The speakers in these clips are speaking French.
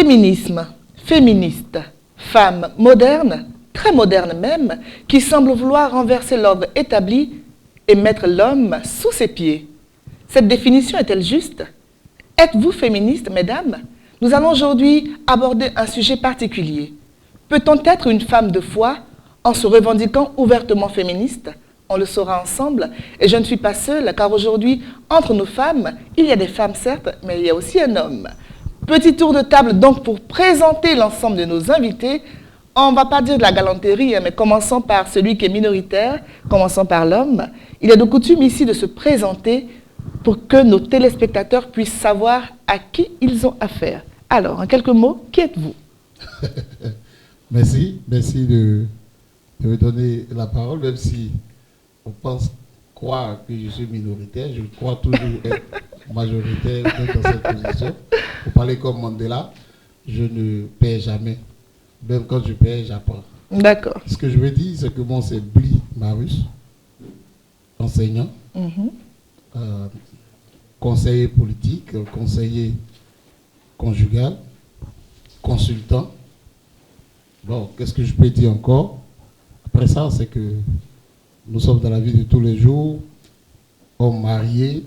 Féminisme, féministe, femme moderne, très moderne même, qui semble vouloir renverser l'ordre établi et mettre l'homme sous ses pieds. Cette définition est-elle juste? Êtes-vous féministe, mesdames? Nous allons aujourd'hui aborder un sujet particulier. Peut-on être une femme de foi en se revendiquant ouvertement féministe? On le saura ensemble. Et je ne suis pas seule, car aujourd'hui, entre nos femmes, il y a des femmes certes, mais il y a aussi un homme. Petit tour de table donc pour présenter l'ensemble de nos invités. On ne va pas dire de la galanterie, mais commençons par celui qui est minoritaire, commençons par l'homme. Il est de coutume ici de se présenter pour que nos téléspectateurs puissent savoir à qui ils ont affaire. Alors, en quelques mots, qui êtes-vous? Merci de me donner la parole, même si on pense croire que je suis minoritaire, je crois toujours être majoritaire dans cette position. Pour parler comme Mandela, je ne perds jamais. Même quand je perds, j'apprends. D'accord. Ce que je veux dire, c'est que moi, c'est Bli Marius, enseignant, conseiller politique, conseiller conjugal, consultant. Bon, qu'est-ce que je peux dire encore? Après ça, c'est que nous sommes dans la vie de tous les jours, homme marié,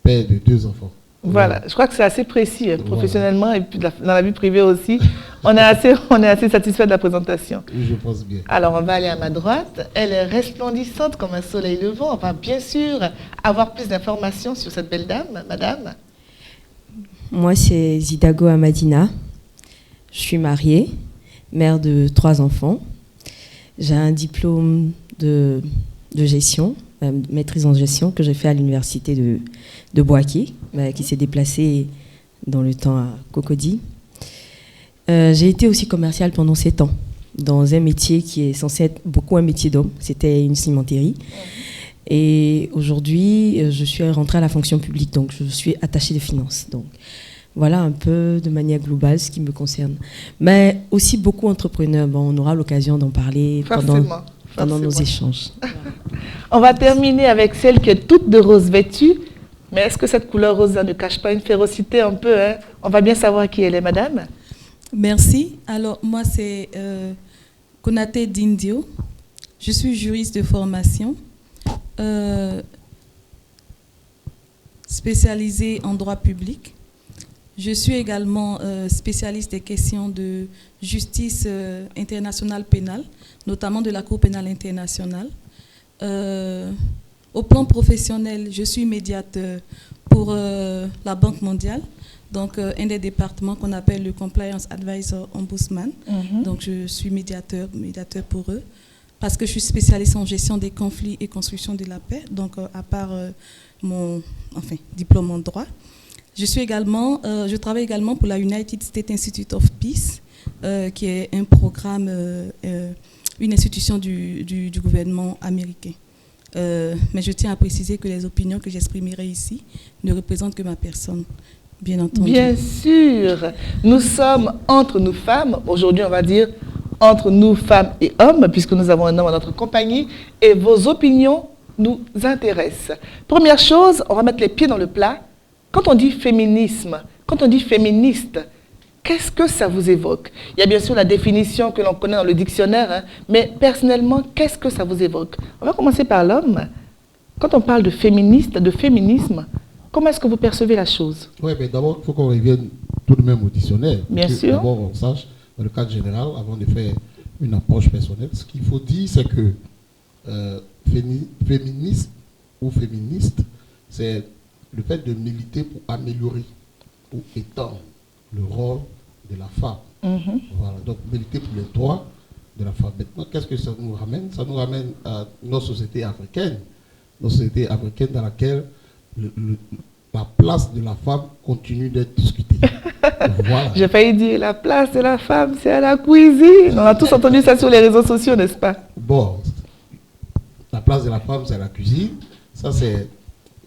père de 2 enfants. Voilà, je crois que c'est assez précis, professionnellement et puis dans la vie privée aussi. On est assez satisfait de la présentation. Oui, je pense bien. Alors, on va aller à ma droite. Elle est resplendissante comme un soleil levant. On va bien sûr avoir plus d'informations sur cette belle dame, madame. Moi, c'est Zidago Amadina. Je suis mariée, mère de 3 enfants. J'ai un diplôme de gestion, maîtrise en gestion, que j'ai fait à l'université de Bouaké, qui s'est déplacée dans le temps à Cocody. J'ai été aussi commerciale pendant 7 ans, dans un métier qui est censé être beaucoup un métier d'homme. C'était une cimenterie. Et aujourd'hui, je suis rentrée à la fonction publique, donc je suis attachée de finances. Donc voilà un peu de manière globale ce qui me concerne. Mais aussi beaucoup entrepreneurs. Bon, on aura l'occasion d'en parler pendant nos échanges. On va terminer avec celle qui est toute de rose vêtue. Mais est-ce que cette couleur rose ne cache pas une férocité un peu, hein? On va bien savoir qui elle est, madame. Merci. Alors, moi, c'est Konaté Dindio. Je suis juriste de formation, spécialisée en droit public. Je suis également spécialiste des questions de justice internationale pénale, notamment de la Cour pénale internationale. Au plan professionnel, je suis médiateur pour la Banque mondiale, donc un des départements qu'on appelle le Compliance Advisor Ombudsman. Donc je suis médiateur pour eux, parce que je suis spécialiste en gestion des conflits et construction de la paix, donc à part mon diplôme en droit. Je travaille également pour la United States Institute of Peace, qui est un programme, une institution du gouvernement américain. Mais je tiens à préciser que les opinions que j'exprimerai ici ne représentent que ma personne, bien entendu. Bien sûr, nous sommes entre nous femmes, aujourd'hui on va dire entre nous femmes et hommes, puisque nous avons un homme dans notre compagnie, et vos opinions nous intéressent. Première chose, on va mettre les pieds dans le plat. Quand on dit féminisme, quand on dit féministe, qu'est-ce que ça vous évoque? Il y a bien sûr la définition que l'on connaît dans le dictionnaire, hein, mais personnellement, qu'est-ce que ça vous évoque? On va commencer par l'homme. Quand on parle de féministe, de féminisme, comment est-ce que vous percevez la chose? Oui, mais d'abord, il faut qu'on revienne tout de même au dictionnaire. Bien sûr. D'abord, on sache, dans le cadre général, avant de faire une approche personnelle, ce qu'il faut dire, c'est que féministe ou féministe, c'est le fait de militer pour améliorer, pour étendre le rôle de la femme. Voilà, donc militer pour les droits de la femme. Maintenant, qu'est-ce que ça nous ramène? Ça nous ramène à nos sociétés africaines dans laquelle la place de la femme continue d'être discutée. Voilà. J'ai failli dire, la place de la femme, c'est à la cuisine. On a tous entendu ça sur les réseaux sociaux, n'est-ce pas? Bon, la place de la femme, c'est à la cuisine. Ça, c'est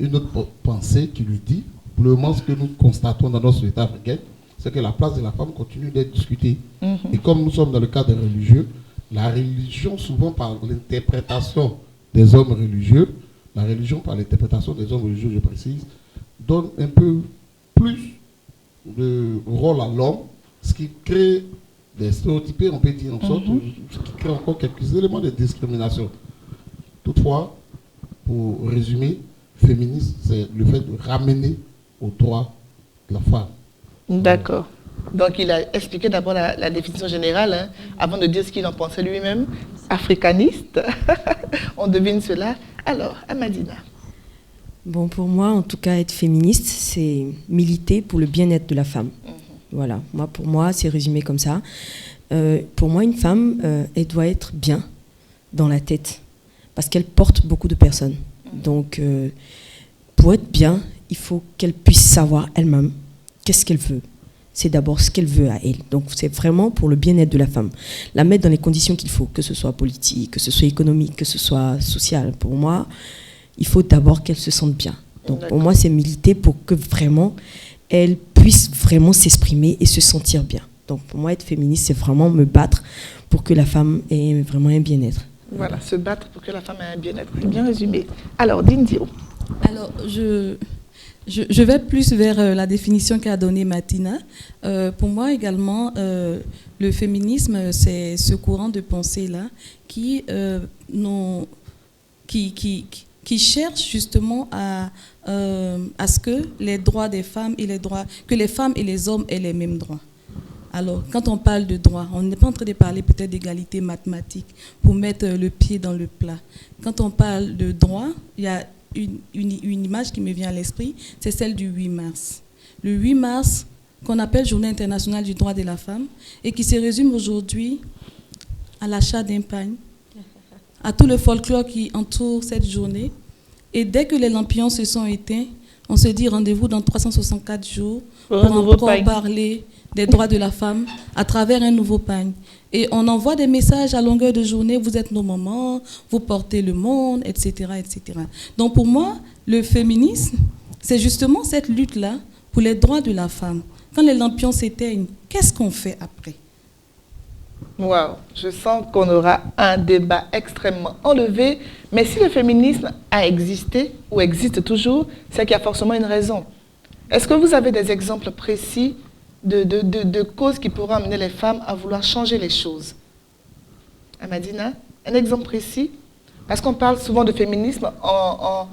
une autre pensée qui lui dit, pour le moment, ce que nous constatons dans notre société africaine, c'est que la place de la femme continue d'être discutée. Et comme nous sommes dans le cadre religieux, la religion, souvent par l'interprétation des hommes religieux, je précise, donne un peu plus le rôle à l'homme, ce qui crée des stéréotypes, on peut dire en sorte, ce qui crée encore quelques éléments de discrimination. Toutefois, pour résumer, féministe, c'est le fait de ramener au droit de la femme. D'accord. Donc, il a expliqué d'abord la définition générale, hein, avant de dire ce qu'il en pensait lui-même. Africaniste, on devine cela. Alors, Amadina. Bon, pour moi, en tout cas, être féministe, c'est militer pour le bien-être de la femme. Voilà. Pour moi, c'est résumé comme ça. Pour moi, une femme, elle doit être bien dans la tête, parce qu'elle porte beaucoup de personnes. Donc, pour être bien, il faut qu'elle puisse savoir elle-même qu'est-ce qu'elle veut. C'est d'abord ce qu'elle veut à elle. Donc, c'est vraiment pour le bien-être de la femme. La mettre dans les conditions qu'il faut, que ce soit politique, que ce soit économique, que ce soit social. Pour moi, il faut d'abord qu'elle se sente bien. Donc, pour moi, c'est militer pour que vraiment, elle puisse vraiment s'exprimer et se sentir bien. Donc, pour moi, être féministe, c'est vraiment me battre pour que la femme ait vraiment un bien-être. Voilà, se battre pour que la femme ait un bien-être. C'est bien résumé. Alors, Dindio. Alors, je vais plus vers la définition qu'a donnée Martina. Pour moi également, le féminisme, c'est ce courant de pensée-là qui cherche justement à ce que les droits des femmes et que les femmes et les hommes aient les mêmes droits. Alors, quand on parle de droit, on n'est pas en train de parler peut-être d'égalité mathématique pour mettre le pied dans le plat. Quand on parle de droit, il y a une image qui me vient à l'esprit, c'est celle du 8 mars. Le 8 mars, qu'on appelle Journée internationale du droit de la femme, et qui se résume aujourd'hui à l'achat d'un pagne, à tout le folklore qui entoure cette journée. Et dès que les lampions se sont éteints, on se dit rendez-vous dans 364 jours pour encore parler des droits de la femme à travers un nouveau pagne. Et on envoie des messages à longueur de journée, vous êtes nos mamans, vous portez le monde, etc., etc. Donc pour moi, le féminisme, c'est justement cette lutte-là pour les droits de la femme. Quand les lampions s'éteignent, qu'est-ce qu'on fait après? Waouh, je sens qu'on aura un débat extrêmement enlevé. Mais si le féminisme a existé ou existe toujours, c'est qu'il y a forcément une raison. Est-ce que vous avez des exemples précis de causes qui pourraient amener les femmes à vouloir changer les choses? Amadina, un exemple précis? Parce qu'on parle souvent de féminisme en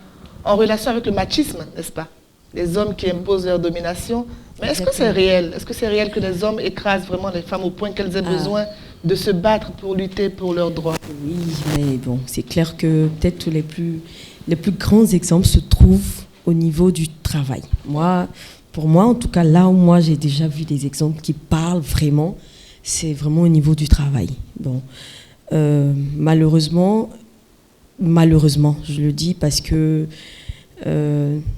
relation avec le machisme, n'est-ce pas? Les hommes qui imposent leur domination. Mais est-ce que c'est réel? Est-ce que c'est réel que les hommes écrasent vraiment les femmes au point qu'elles aient besoin de se battre pour lutter pour leurs droits? Oui, mais bon, c'est clair que peut-être les plus grands exemples se trouvent au niveau du travail. Pour moi, en tout cas, là où moi j'ai déjà vu des exemples qui parlent vraiment, c'est vraiment au niveau du travail. Bon, malheureusement, je le dis parce que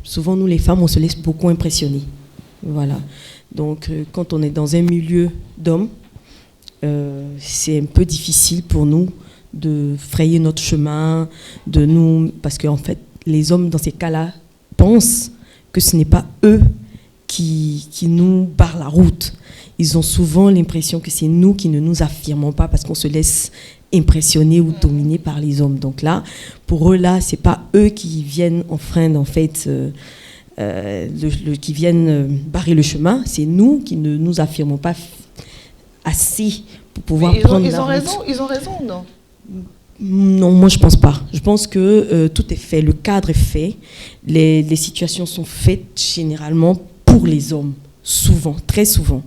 souvent nous les femmes, on se laisse beaucoup impressionner. Voilà. Donc, quand on est dans un milieu d'hommes, c'est un peu difficile pour nous de frayer notre chemin, parce qu'en fait, les hommes dans ces cas-là pensent que ce n'est pas eux qui nous barrent la route. Ils ont souvent l'impression que c'est nous qui ne nous affirmons pas parce qu'on se laisse impressionner ou dominer par les hommes. Donc là, pour eux, là, c'est pas eux qui viennent enfreindre, en fait, qui viennent barrer le chemin, c'est nous qui ne nous affirmons pas assez pour pouvoir prendre la route. Ils ont raison, non? Non, moi je pense pas. Je pense que tout est fait, le cadre est fait, les situations sont faites généralement pour les hommes, souvent, très souvent.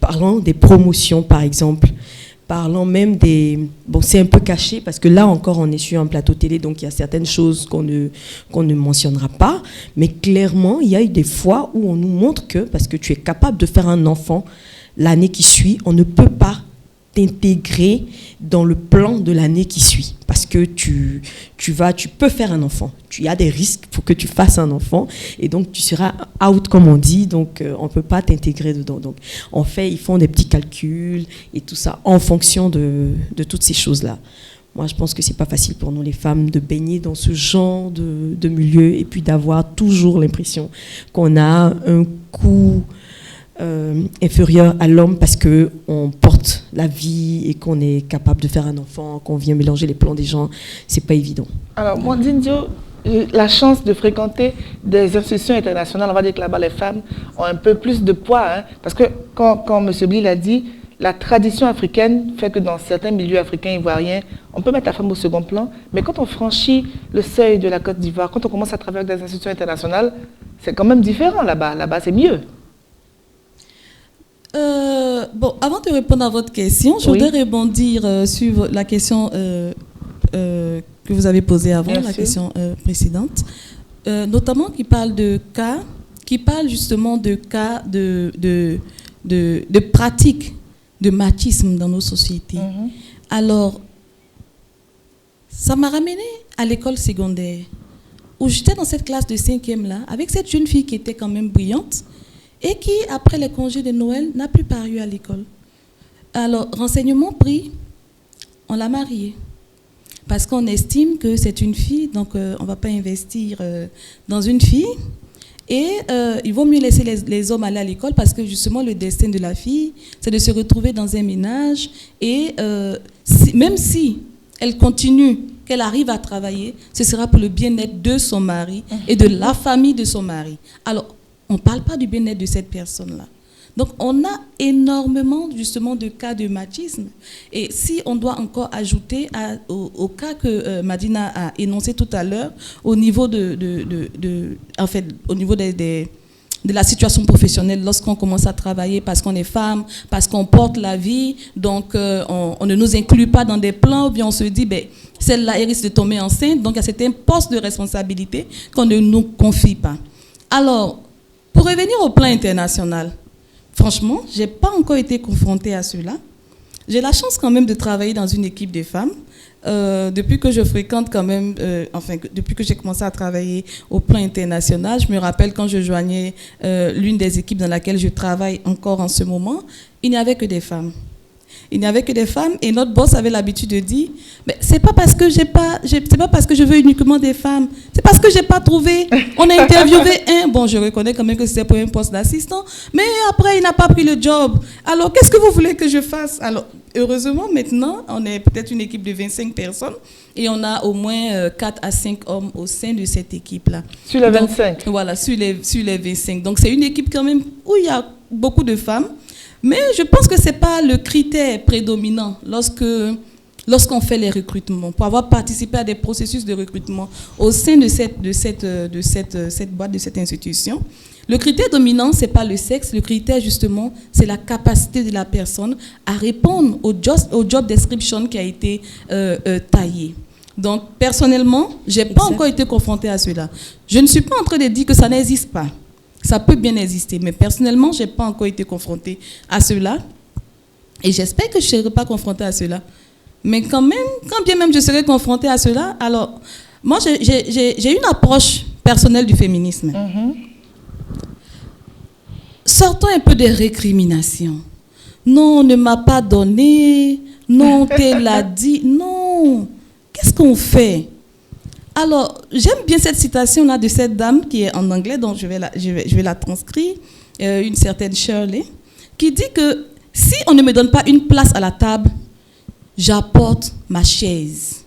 Parlant des promotions, par exemple, parlant même des... Bon, c'est un peu caché parce que là encore, on est sur un plateau télé, donc il y a certaines choses qu'on ne mentionnera pas, mais clairement, il y a eu des fois où on nous montre que, parce que tu es capable de faire un enfant l'année qui suit, on ne peut pas t'intégrer dans le plan de l'année qui suit. Parce que tu peux faire un enfant. Il y a des risques pour que tu fasses un enfant. Et donc, tu seras out, comme on dit. Donc, on ne peut pas t'intégrer dedans. Donc, en fait, ils font des petits calculs et tout ça en fonction de toutes ces choses-là. Moi, je pense que ce n'est pas facile pour nous, les femmes, de baigner dans ce genre de milieu et puis d'avoir toujours l'impression qu'on a un coup inférieur à l'homme parce qu'on porte la vie et qu'on est capable de faire un enfant, qu'on vient mélanger les plans des gens. C'est pas évident. Alors, moi, Dindio, la chance de fréquenter des institutions internationales, on va dire que là-bas, les femmes ont un peu plus de poids. Hein, parce que quand M. Bly l'a dit, la tradition africaine fait que dans certains milieux africains ivoiriens, on peut mettre la femme au second plan, mais quand on franchit le seuil de la Côte d'Ivoire, quand on commence à travailler avec des institutions internationales, c'est quand même différent là-bas. Là-bas, c'est mieux. Bon, avant de répondre à votre question, je voudrais rebondir sur la question que vous avez posée avant, Bien la sûr. question précédente, notamment qui parle de cas, qui parle justement de cas de pratiques de machisme dans nos sociétés. Alors, ça m'a ramené à l'école secondaire, où j'étais dans cette classe de 5e là, avec cette jeune fille qui était quand même brillante, et qui, après les congés de Noël, n'a plus paru à l'école. Alors, renseignement pris, on l'a mariée. Parce qu'on estime que c'est une fille, donc on ne va pas investir dans une fille. Et il vaut mieux laisser les hommes aller à l'école parce que justement le destin de la fille, c'est de se retrouver dans un ménage. Et même si elle continue, qu'elle arrive à travailler, ce sera pour le bien-être de son mari et de la famille de son mari. Alors, on ne parle pas du bien-être de cette personne-là. Donc, on a énormément, justement, de cas de machisme. Et si on doit encore ajouter au cas que Madina a énoncé tout à l'heure, au niveau en fait, au niveau de la situation professionnelle, lorsqu'on commence à travailler parce qu'on est femme, parce qu'on porte la vie, donc on ne nous inclut pas dans des plans, ou bien on se dit, ben, celle-là, elle risque de tomber enceinte, donc il y a certains postes de responsabilité qu'on ne nous confie pas. Alors, pour revenir au plan international, franchement, je n'ai pas encore été confrontée à cela. J'ai la chance quand même de travailler dans une équipe de femmes. Depuis que je fréquente quand même, depuis que j'ai commencé à travailler au plan international, je me rappelle quand je joignais l'une des équipes dans laquelle je travaille encore en ce moment, il n'y avait que des femmes. Il n'y avait que des femmes et notre boss avait l'habitude de dire mais c'est pas parce que c'est pas parce que je veux uniquement des femmes, c'est parce que j'ai pas trouvé. On a interviewé bon, je reconnais quand même que c'était pour un poste d'assistant, mais après il n'a pas pris le job. Alors qu'est-ce que vous voulez que je fasse? Alors heureusement maintenant, on est peut-être une équipe de 25 personnes et on a au moins 4 à 5 hommes au sein de cette équipe-là. Sur les 25? Voilà, sur les 25. Donc c'est une équipe quand même où il y a beaucoup de femmes. Mais je pense que ce n'est pas le critère prédominant lorsqu'on fait les recrutements. Pour avoir participé à des processus de recrutement au sein de cette boîte, de cette institution, le critère dominant, ce n'est pas le sexe. Le critère, justement, c'est la capacité de la personne à répondre au job description qui a été taillé. Donc, personnellement, je n'ai pas encore été confrontée à cela. Je ne suis pas en train de dire que ça n'existe pas. Ça peut bien exister, mais personnellement, je n'ai pas encore été confrontée à cela. Et j'espère que je ne serai pas confrontée à cela. Mais quand bien même je serai confrontée à cela, alors, moi, j'ai une approche personnelle du féminisme. Sortons un peu des récriminations. Non, on ne m'a pas donné. Non, t'es l'a dit. Non. Qu'est-ce qu'on fait? Alors, j'aime bien cette citation-là de cette dame qui est en anglais, donc je vais la transcrire, une certaine Shirley, qui dit que si on ne me donne pas une place à la table, j'apporte ma chaise.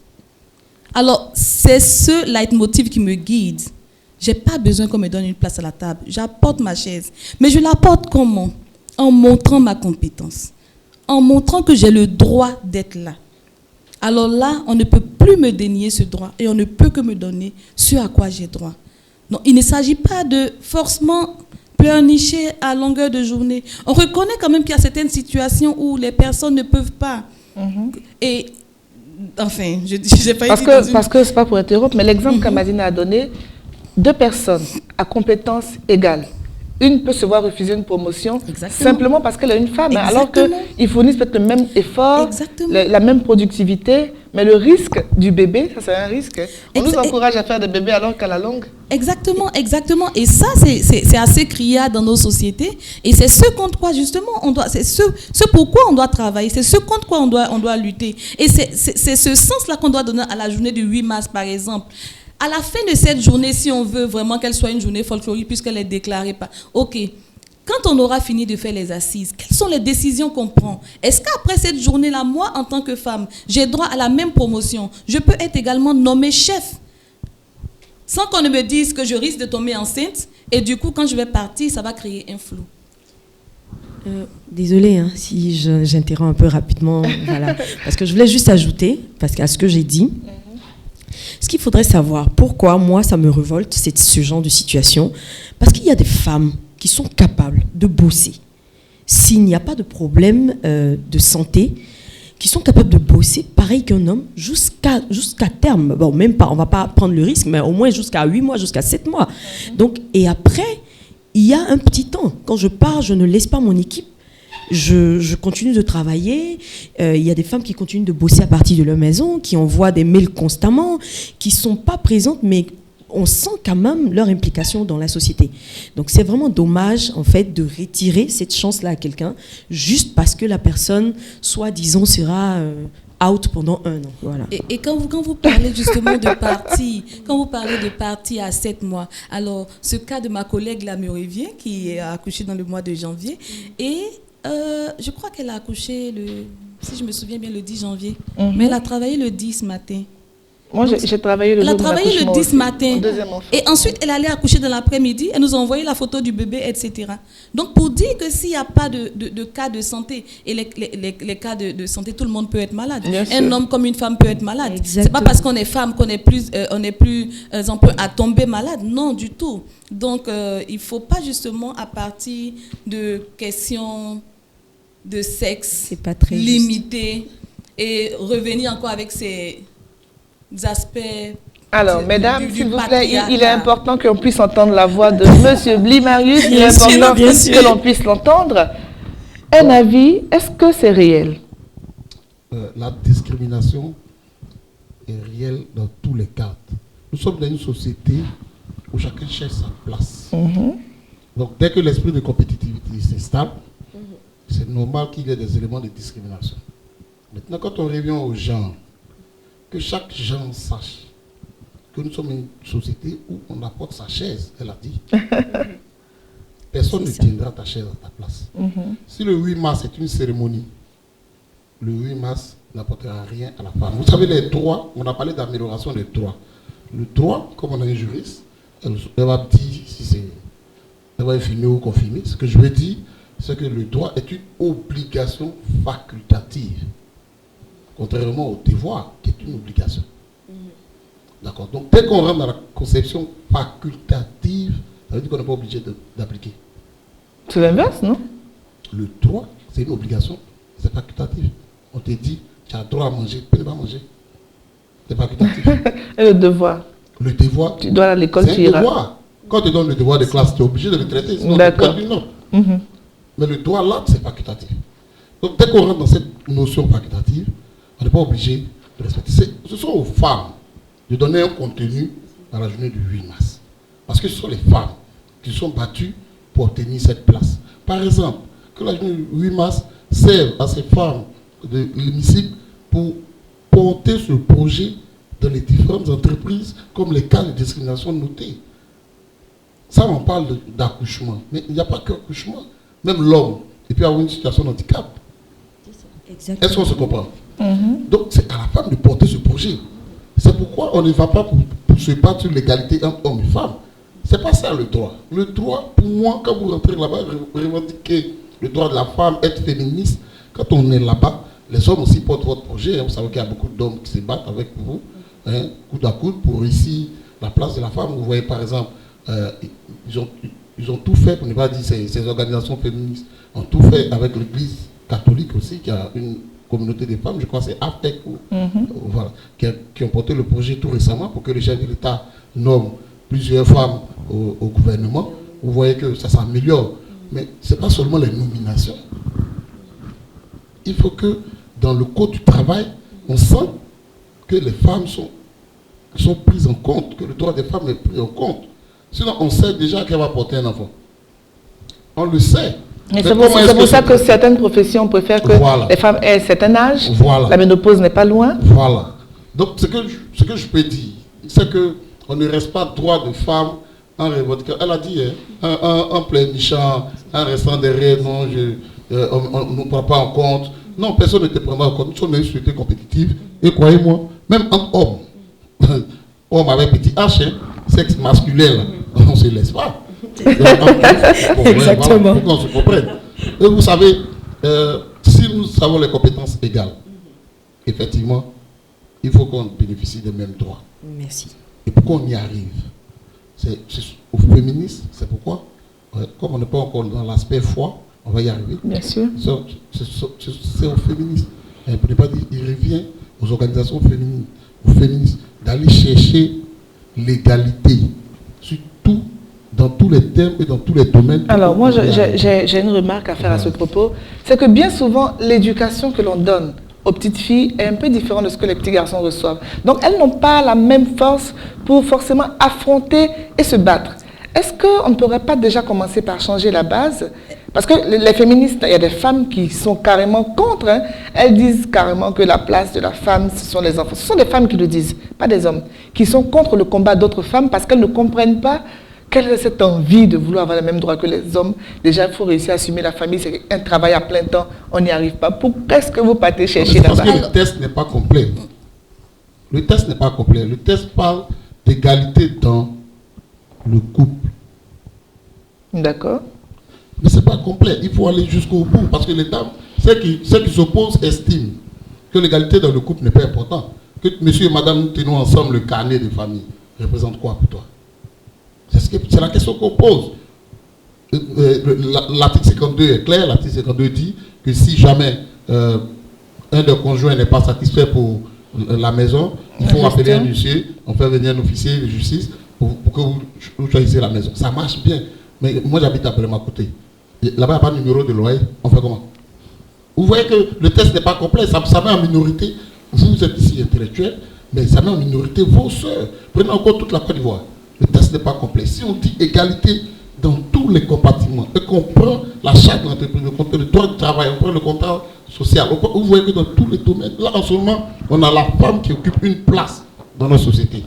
Alors, c'est ce leitmotiv qui me guide. Je n'ai pas besoin qu'on me donne une place à la table, j'apporte ma chaise. Mais je l'apporte comment? En montrant ma compétence, en montrant que j'ai le droit d'être là. Alors là, on ne peut plus me dénier ce droit et on ne peut que me donner ce à quoi j'ai droit. Donc, il ne s'agit pas de forcément pleurnicher à longueur de journée. On reconnaît quand même qu'il y a certaines situations où les personnes ne peuvent pas. Et, enfin, je n'ai pas parce que ce n'est pas pour interrompre, mais l'exemple qu'Amadina a donné, 2 personnes à compétences égales. Une peut se voir refuser une promotion simplement parce qu'elle est une femme, alors qu'ils fournissent peut-être le même effort, la même productivité, mais le risque du bébé, ça c'est un risque. On nous encourage à faire des bébés alors qu'à la longue. Exactement. Et ça, c'est assez criard dans nos sociétés. Et c'est ce contre quoi, justement, c'est ce pourquoi on doit travailler, c'est ce contre quoi on doit lutter. Et c'est ce sens-là qu'on doit donner à la journée du 8 mars, par exemple. À la fin de cette journée, si on veut vraiment qu'elle soit une journée folklorique, puisqu'elle est déclarée par... OK, quand on aura fini de faire les assises, quelles sont les décisions qu'on prend? Est-ce qu'après cette journée-là, moi, en tant que femme, j'ai droit à la même promotion? Je peux être également nommée chef. sans qu'on ne me dise que je risque de tomber enceinte. Et du coup, quand je vais partir, ça va créer un flou. Désolée si j'interromps un peu rapidement, voilà. Parce que je voulais juste ajouter, parce qu'à ce que j'ai dit, ce qu'il faudrait savoir, pourquoi moi ça me révolte, c'est ce genre de situation, parce qu'il y a des femmes qui sont capables de bosser. S'il n'y a pas de problème de santé, qui sont capables de bosser, pareil qu'un homme, jusqu'à terme. Bon, même pas, on ne va pas prendre le risque, mais au moins jusqu'à 8 mois, jusqu'à 7 mois. Donc, et après, il y a un petit temps. Quand je pars, je ne laisse pas mon équipe. Je continue de travailler. Il y a des femmes qui continuent de bosser à partir de leur maison, qui envoient des mails constamment, qui ne sont pas présentes, mais on sent quand même leur implication dans la société. Donc c'est vraiment dommage en fait de retirer cette chance-là à quelqu'un juste parce que la personne, soi-disant, sera out pendant 1 an. Voilà. Et quand vous parlez justement de partie, quand vous parlez de partie à 7 mois, alors ce cas de ma collègue là me revient, qui a accouché dans le mois de janvier, et je crois qu'elle a accouché si je me souviens bien, le 10 janvier, mais elle a travaillé le 10 matin. Moi, j'ai travaillé le 10 matin. Et ensuite, elle allait accoucher dans l'après-midi. Elle nous a envoyé la photo du bébé, etc. Donc, pour dire que s'il n'y a pas de cas de santé, et les cas de santé, tout le monde peut être malade. Un homme comme une femme peut être malade. Ce n'est pas parce qu'on est femme qu'on est plus enclin à tomber malade. Non, du tout. Donc, il ne faut pas justement, à partir de questions de sexe limitées, et revenir encore avec ces aspects. Alors, mesdames, s'il vous plaît, il est important qu'on puisse entendre la voix de M. Blimarius. Il est important que l'on puisse l'entendre. Un avis, est-ce que c'est réel? La discrimination est réelle dans tous les cadres. Nous sommes dans une société où chacun cherche sa place. Donc, dès que l'esprit de compétitivité s'installe, c'est normal qu'il y ait des éléments de discrimination. Maintenant, quand on revient au genre, que chaque genre sache que nous sommes une société où on apporte sa chaise, elle a dit. Personne ne tiendra ta chaise à ta place. Si le 8 mars est une cérémonie, le 8 mars n'apportera rien à la femme. Vous savez, les droits, on a parlé d'amélioration des droits. Le droit, comme on a un juriste, elle va dire si c'est... Elle va infirmer ou confirmer. Ce que je veux dire, c'est que le droit est une obligation facultative. Contrairement au devoir, qui est une obligation. D'accord. Donc, dès qu'on rentre dans la conception facultative, ça veut dire qu'on n'est pas obligé d'appliquer. C'est l'inverse, non? Le droit, c'est une obligation, c'est facultatif. On te dit, tu as le droit à manger, tu ne peux pas manger. C'est facultatif. Et le devoir? Le devoir, tu dois aller à l'école, tu iras. C'est un devoir. Quand tu donnes le devoir de classe, tu es obligé de le traiter, sinon tu perds une note. Mais le droit, là, c'est facultatif. Donc, dès qu'on rentre dans cette notion facultative, on n'est pas obligé de respecter. Ce sont aux femmes de donner un contenu à la journée du 8 mars. Parce que ce sont les femmes qui sont battues pour obtenir cette place. Par exemple, que la journée du 8 mars serve à ces femmes de l'hémicycle pour porter ce projet dans les différentes entreprises, comme les cas de discrimination notés. Ça, on parle d'accouchement. Mais il n'y a pas qu'accouchement. Même l'homme, et puis avoir une situation de handicap. Est-ce qu'on se comprend? Donc, c'est à la femme de porter ce projet. C'est pourquoi on ne va pas pour se battre sur l'égalité entre hommes et femmes. C'est pas ça le droit. Le droit, pour moi, quand vous rentrez là-bas, revendiquez le droit de la femme, être féministe. Quand on est là-bas, les hommes aussi portent votre projet. Vous savez qu'il y a beaucoup d'hommes qui se battent avec vous, coude à coude, pour réussir la place de la femme. Vous voyez, par exemple, ils ont tout fait, pour ne pas dire ces organisations féministes, ont tout fait avec l'Église catholique aussi, qui a une communauté de femmes, je crois que c'est AFTEC, voilà, qui ont porté le projet tout récemment pour que le chef de l'État nomme plusieurs femmes au gouvernement. Vous voyez que ça s'améliore. Mais ce n'est pas seulement les nominations. Il faut que dans le code du travail, on sent que les femmes sont prises en compte, que le droit des femmes est pris en compte. Sinon, on sait déjà qu'elle va porter un enfant. On le sait. C'est pour ça que certaines professions préfèrent que les femmes aient un certain âge. La ménopause n'est pas loin. Voilà. Donc, ce que je peux dire, c'est qu'on ne reste pas droit de femme en revendiquant. Elle a dit, en pleurnichant, en restant derrière, non, on ne prend pas en compte. Non, personne ne te prendra en compte. Nous sommes dans une société compétitive. Et croyez-moi, même un homme, homme avec petit H, sexe masculin, là, on ne se laisse pas. Exactement. Pour qu'on se comprenne. Et vous savez, si nous avons les compétences égales, effectivement, il faut qu'on bénéficie des mêmes droits. Merci. Et pour qu'on y arrive, c'est aux féministes, c'est pourquoi, comme on n'est pas encore dans l'aspect foi, on va y arriver. Bien sûr. C'est aux féministes. Pour ne pas dire, il revient aux organisations féminines, aux féministes, d'aller chercher l'égalité, surtout dans tous les thèmes et dans tous les domaines. Alors, moi, j'ai une remarque à faire à ce propos. C'est que bien souvent, l'éducation que l'on donne aux petites filles est un peu différente de ce que les petits garçons reçoivent. Donc, elles n'ont pas la même force pour forcément affronter et se battre. Est-ce qu'on ne pourrait pas déjà commencer par changer la base? Parce que les féministes, il y a des femmes qui sont carrément contre. Hein. Elles disent carrément que la place de la femme, ce sont les enfants. Ce sont des femmes qui le disent, pas des hommes, qui sont contre le combat d'autres femmes parce qu'elles ne comprennent pas quelle est cette envie de vouloir avoir les mêmes droits que les hommes. Déjà, il faut réussir à assumer la famille. C'est un travail à plein temps. On n'y arrive pas. Pourquoi est-ce que vous partez chercher là-bas? Parce que le test n'est pas complet. Le test n'est pas complet. Le test parle d'égalité dans le couple. D'accord. Mais ce n'est pas complet. Il faut aller jusqu'au bout. Parce que les dames, ceux qui s'opposent estiment que l'égalité dans le couple n'est pas importante. Que monsieur et madame, nous tenons ensemble le carnet de famille. Représente quoi pour toi? C'est la question qu'on pose. L'article 52 est clair. L'article 52 dit que si jamais un des conjoints n'est pas satisfait pour la maison, il faut appeler un huissier, on fait venir un officier de justice pour que vous choisissiez la maison. Ça marche bien. Mais moi, j'habite à Belém à côté. Là-bas, il n'y a pas de numéro de loyer. On fait comment? Vous voyez que le test n'est pas complet. Ça met en minorité. Vous êtes ici intellectuel, mais ça met en minorité vos soeurs. Prenez encore toute la Côte d'Ivoire. Le test n'est pas complet. Si on dit égalité dans tous les compartiments et qu'on prend la charte de l'entreprise, le droit du travail, on prend le contrat social, vous voyez que dans tous les domaines, là en ce moment, on a la femme qui occupe une place dans nos sociétés.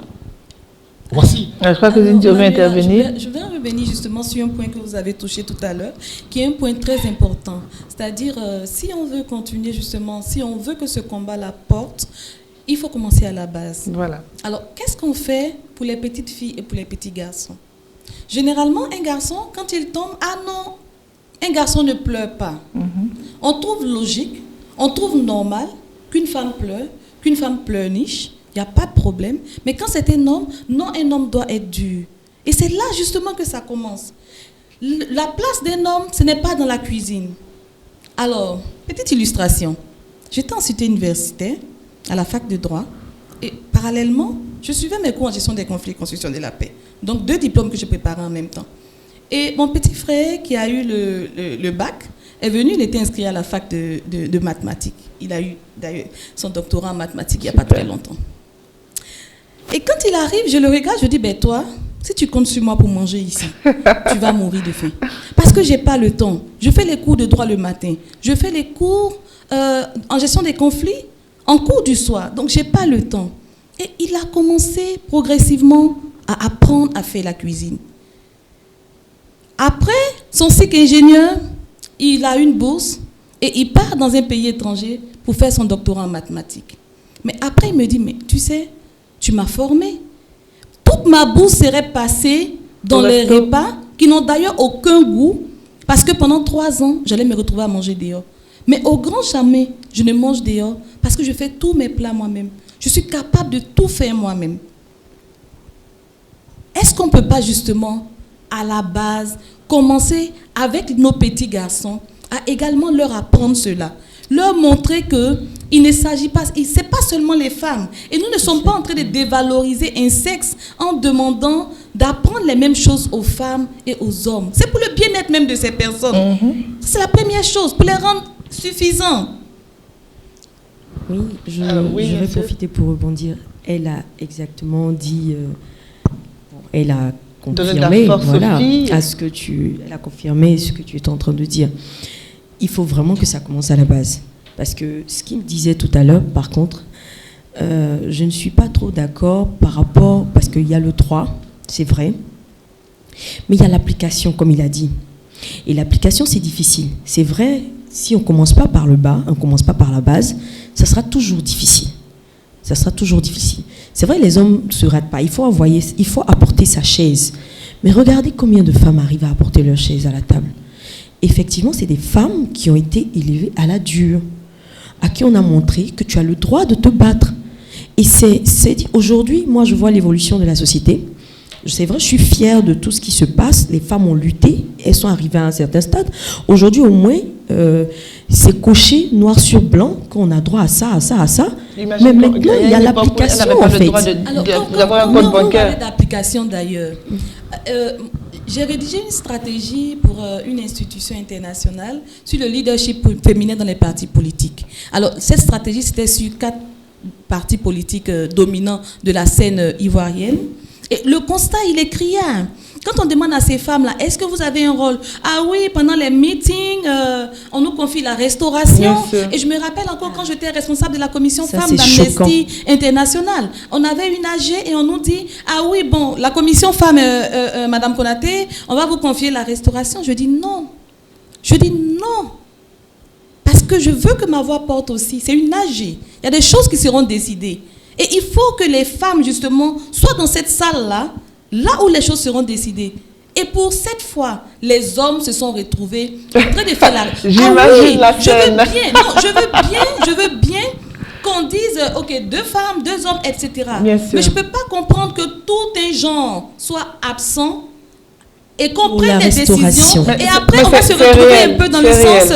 Voici. Je crois que Zindio veut intervenir. Je vais revenir justement sur un point que vous avez touché tout à l'heure, qui est un point très important. C'est-à-dire, si on veut continuer justement, si on veut que ce combat-là porte, il faut commencer à la base. Voilà. Alors, qu'est-ce qu'on fait pour les petites filles et pour les petits garçons? Généralement, un garçon, quand il tombe, ah non, un garçon ne pleure pas. On trouve logique, on trouve normal qu'une femme pleure, qu'une femme pleurniche, il n'y a pas de problème. Mais quand c'est un homme, non, un homme doit être dur. Et c'est là justement que ça commence. La place d'un homme, ce n'est pas dans la cuisine. Alors, petite illustration. J'étais en cité universitaire, à la fac de droit, et parallèlement, je suivais mes cours en gestion des conflits et construction de la paix. Donc, 2 diplômes que je préparais en même temps. Et mon petit frère, qui a eu le bac, est venu, il était inscrit à la fac de mathématiques. Il a eu d'ailleurs son doctorat en mathématiques il n'y a pas très longtemps. Et quand il arrive, je le regarde, je dis, ben toi, si tu comptes sur moi pour manger ici, tu vas mourir de faim. Parce que je n'ai pas le temps. Je fais les cours de droit le matin. Je fais les cours en gestion des conflits en cours du soir. Donc, je n'ai pas le temps. Et il a commencé progressivement à apprendre à faire la cuisine. Après son cycle ingénieur, il a une bourse et il part dans un pays étranger pour faire son doctorat en mathématiques. Mais après, il me dit, mais tu sais, tu m'as formé. Toute ma bourse serait passée dans les repas qui n'ont d'ailleurs aucun goût parce que pendant 3 ans, j'allais me retrouver à manger dehors. Mais au grand jamais, je ne mange dehors parce que je fais tous mes plats moi-même. Je suis capable de tout faire moi-même. Est-ce qu'on ne peut pas justement, à la base, commencer avec nos petits garçons à également leur apprendre cela, leur montrer qu'il ne s'agit pas, ce n'est pas seulement les femmes. Et nous ne sommes pas en train de dévaloriser un sexe en demandant d'apprendre les mêmes choses aux femmes et aux hommes. C'est pour le bien-être même de ces personnes. C'est la première chose, pour les rendre suffisants. Oui, je vais profiter pour rebondir. Elle a exactement dit, elle a confirmé, voilà, elle a confirmé ce que tu étais en train de dire. Il faut vraiment que ça commence à la base. Parce que ce qu'il disait tout à l'heure, par contre, je ne suis pas trop d'accord par rapport, parce qu'il y a le droit, c'est vrai, mais il y a l'application, comme il a dit. Et l'application, c'est difficile. C'est vrai, si on ne commence pas par le bas, on ne commence pas par la base, ça sera toujours difficile. Ça sera toujours difficile. C'est vrai, les hommes ne se ratent pas. Il faut apporter sa chaise. Mais regardez combien de femmes arrivent à apporter leur chaise à la table. Effectivement, c'est des femmes qui ont été élevées à la dure, à qui on a montré que tu as le droit de te battre. Et aujourd'hui, moi, je vois l'évolution de la société. C'est vrai, je suis fière de tout ce qui se passe. Les femmes ont lutté, elles sont arrivées à un certain stade. Aujourd'hui, au moins, c'est coché noir sur blanc qu'on a droit à ça, à ça, à ça. Mais maintenant, il y a l'application, en fait. D'avoir un compte bancaire. D'application, d'ailleurs. J'ai rédigé une stratégie pour une institution internationale sur le leadership féminin dans les partis politiques. Alors, cette stratégie, c'était sur 4 partis politiques dominants de la scène ivoirienne. Et le constat, il est criant. Quand on demande à ces femmes-là, est-ce que vous avez un rôle? Ah oui, pendant les meetings, on nous confie la restauration. Et je me rappelle encore quand j'étais responsable de la commission femmes d'Amnesty International. On avait une AG et on nous dit, ah oui, bon, la commission femmes, Madame Konaté, on va vous confier la restauration. Je dis non. Parce que je veux que ma voix porte aussi. C'est une AG. Il y a des choses qui seront décidées. Et il faut que les femmes, justement, soient dans cette salle-là, là où les choses seront décidées. Et pour cette fois, les hommes se sont retrouvés en train de faire la... J'imagine la scène. Je veux bien qu'on dise, ok, 2 femmes, 2 hommes, etc. Bien sûr. Mais je ne peux pas comprendre que tout un genre soit absent et qu'on prenne des décisions. Et après, on va se retrouver un peu dans le sens...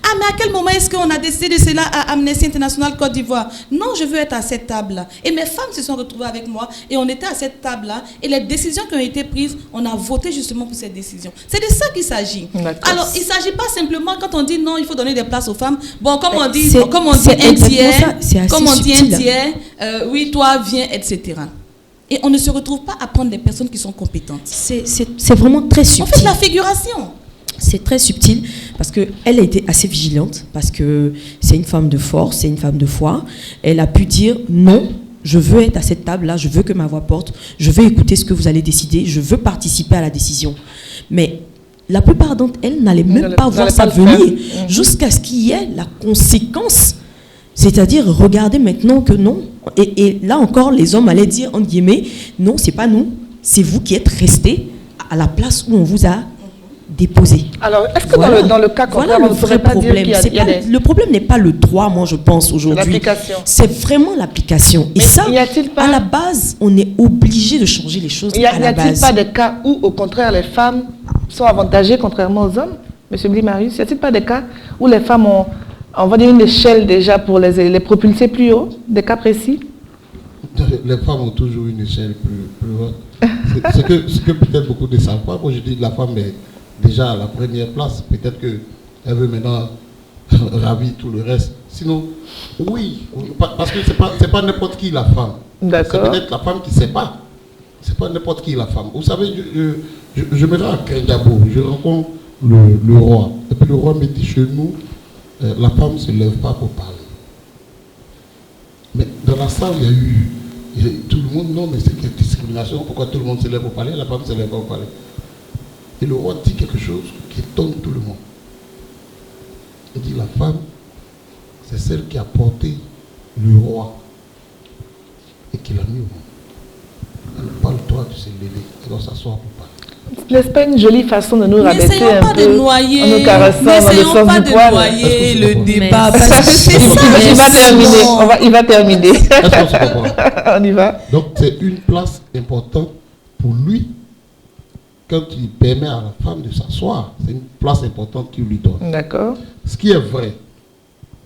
Ah, mais à quel moment est-ce qu'on a décidé de cela à Amnesty International Côte d'Ivoire? Non, je veux être à cette table-là. Et mes femmes se sont retrouvées avec moi et on était à cette table-là. Et les décisions qui ont été prises, on a voté justement pour ces décisions. C'est de ça qu'il s'agit. Alors, il ne s'agit pas simplement quand on dit non, il faut donner des places aux femmes. Bon, comme on dit un tiers, oui, toi, viens, etc. Et on ne se retrouve pas à prendre des personnes qui sont compétentes. C'est vraiment très subtil. On fait de la figuration. C'est très subtil parce qu'elle a été assez vigilante, parce que c'est une femme de force, c'est une femme de foi. Elle a pu dire non, je veux être à cette table-là, je veux que ma voix porte, je veux écouter ce que vous allez décider, je veux participer à la décision. Mais la plupart d'entre elles n'allaient même pas voir ça venir jusqu'à ce qu'il y ait la conséquence. C'est-à-dire, regardez maintenant que non. Et là encore, les hommes allaient dire, entre guillemets, non, c'est pas nous, c'est vous qui êtes restés à la place où on vous a déposé. Alors, est-ce que dans le cas contraire, le vrai problème, le problème n'est pas le droit, moi je pense aujourd'hui. L'application. C'est vraiment l'application. Et ça, à la base, on est obligé de changer les choses à la base. Y a-t-il pas de cas où, au contraire, les femmes sont avantagées contrairement aux hommes? Monsieur Blimarius, y a-t-il pas de cas où les femmes ont, on va dire, une échelle déjà pour les propulser plus haut? Des cas précis? Les femmes ont toujours une échelle plus haute. Ce que peut-être beaucoup ne savent pas, moi je dis la femme est déjà à la première place, peut-être qu'elle veut maintenant ravir tout le reste. Sinon, oui, parce que c'est pas n'importe qui la femme. D'accord. C'est peut-être la femme qui ne sait pas. C'est pas n'importe qui la femme. Vous savez, je me rends à Kengabo, je rencontre le roi. Et puis le roi me dit, chez nous, la femme ne se lève pas pour parler. Mais dans la salle, il y a eu tout le monde, non, mais c'est quelle discrimination, pourquoi tout le monde se lève pour parler, la femme ne se lève pas pour parler. Et le roi dit quelque chose qui étonne tout le monde. Il dit, la femme, c'est celle qui a porté le roi et qui l'a mis au monde. Elle n'a pas le droit de se lever, elle doit s'asseoir pour parler. N'est-ce pas une jolie façon de nous rabaisser un peu en nous caressant dans le sens du poil? Noyer le débat, parce que c'est ça. Il va terminer. Est-ce qu'on se comprend? On y va. Donc c'est une place importante pour lui. Quand il permet à la femme de s'asseoir, c'est une place importante qu'il lui donne. D'accord. Ce qui est vrai,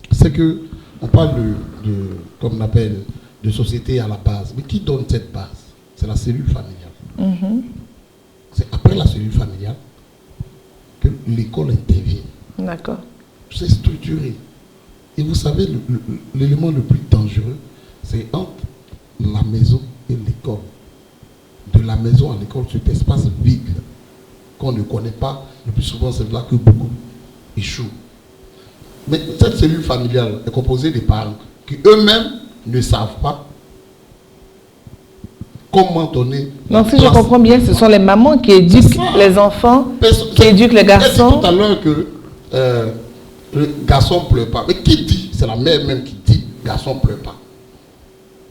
c'est que on parle comme on appelle, de société à la base. Mais qui donne cette base? C'est la cellule familiale. C'est après la cellule familiale que l'école intervient. D'accord. C'est structuré. Et vous savez, l'élément le plus dangereux, c'est entre la maison et l'école. De la maison à l'école, cet espace vide qu'on ne connaît pas, le plus souvent c'est là que beaucoup échouent. Mais cette cellule familiale est composée des parents qui eux-mêmes ne savent pas comment donner. Donc si je comprends bien, ce sont les mamans qui éduquent les enfants, qui éduquent les garçons. Tout à l'heure que le garçon ne pleure pas. Mais qui dit? C'est la mère même qui dit garçon ne pleure pas.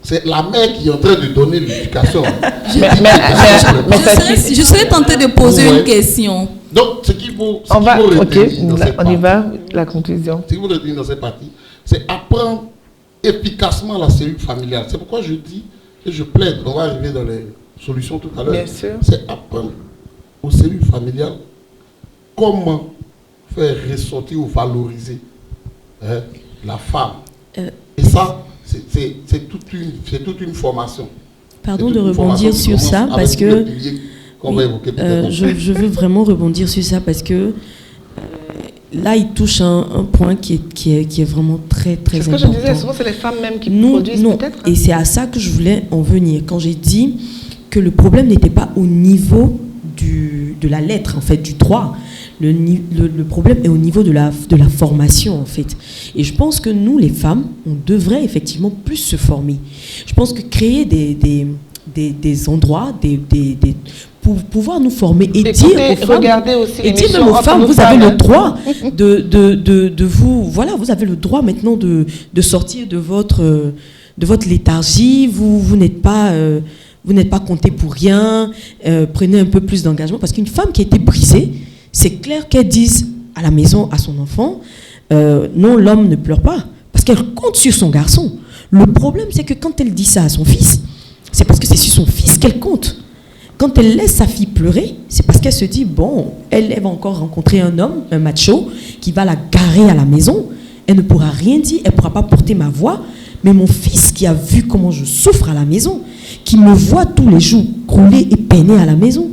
c'est la mère qui est en train de donner l'éducation. Je serais tentée de poser une question. Donc, ce qu'il faut on y va, la conclusion. Ce qu'il faut retenir dans cette partie, c'est apprendre efficacement la cellule familiale. C'est pourquoi je dis, et je plaide, on va arriver dans les solutions tout à l'heure. Bien sûr. C'est apprendre aux cellules familiales comment faire ressortir ou valoriser la femme. Et ça, c'est toute une formation. Pardon de rebondir sur ça, parce que je veux vraiment rebondir sur ça, parce que là, il touche un point qui est vraiment très, très important. C'est ce que je disais, souvent c'est les femmes même qui produisent peut-être. Et c'est à ça que je voulais en venir. Quand j'ai dit que le problème n'était pas au niveau de la lettre, en fait, du droit. Le problème est au niveau de la formation, en fait. Et je pense que nous, les femmes, on devrait effectivement plus se former. Je pense que créer des endroits, pour pouvoir nous former et dire aux femmes, regardez aussi et dire même aux femmes, vous avez le droit de vous, voilà, vous avez le droit maintenant de sortir de votre léthargie. Vous n'êtes pas compté pour rien. Prenez un peu plus d'engagement, parce qu'une femme qui a été brisée, c'est clair qu'elle dise à la maison à son enfant, non, l'homme ne pleure pas, parce qu'elle compte sur son garçon. Le problème, c'est que quand elle dit ça à son fils, c'est parce que c'est sur son fils qu'elle compte. Quand elle laisse sa fille pleurer, c'est parce qu'elle se dit, bon, elle va encore rencontrer un homme, un macho, qui va la garer à la maison. Elle ne pourra rien dire, elle ne pourra pas porter ma voix. Mais mon fils, qui a vu comment je souffre à la maison, qui me voit tous les jours crouler et peiner à la maison,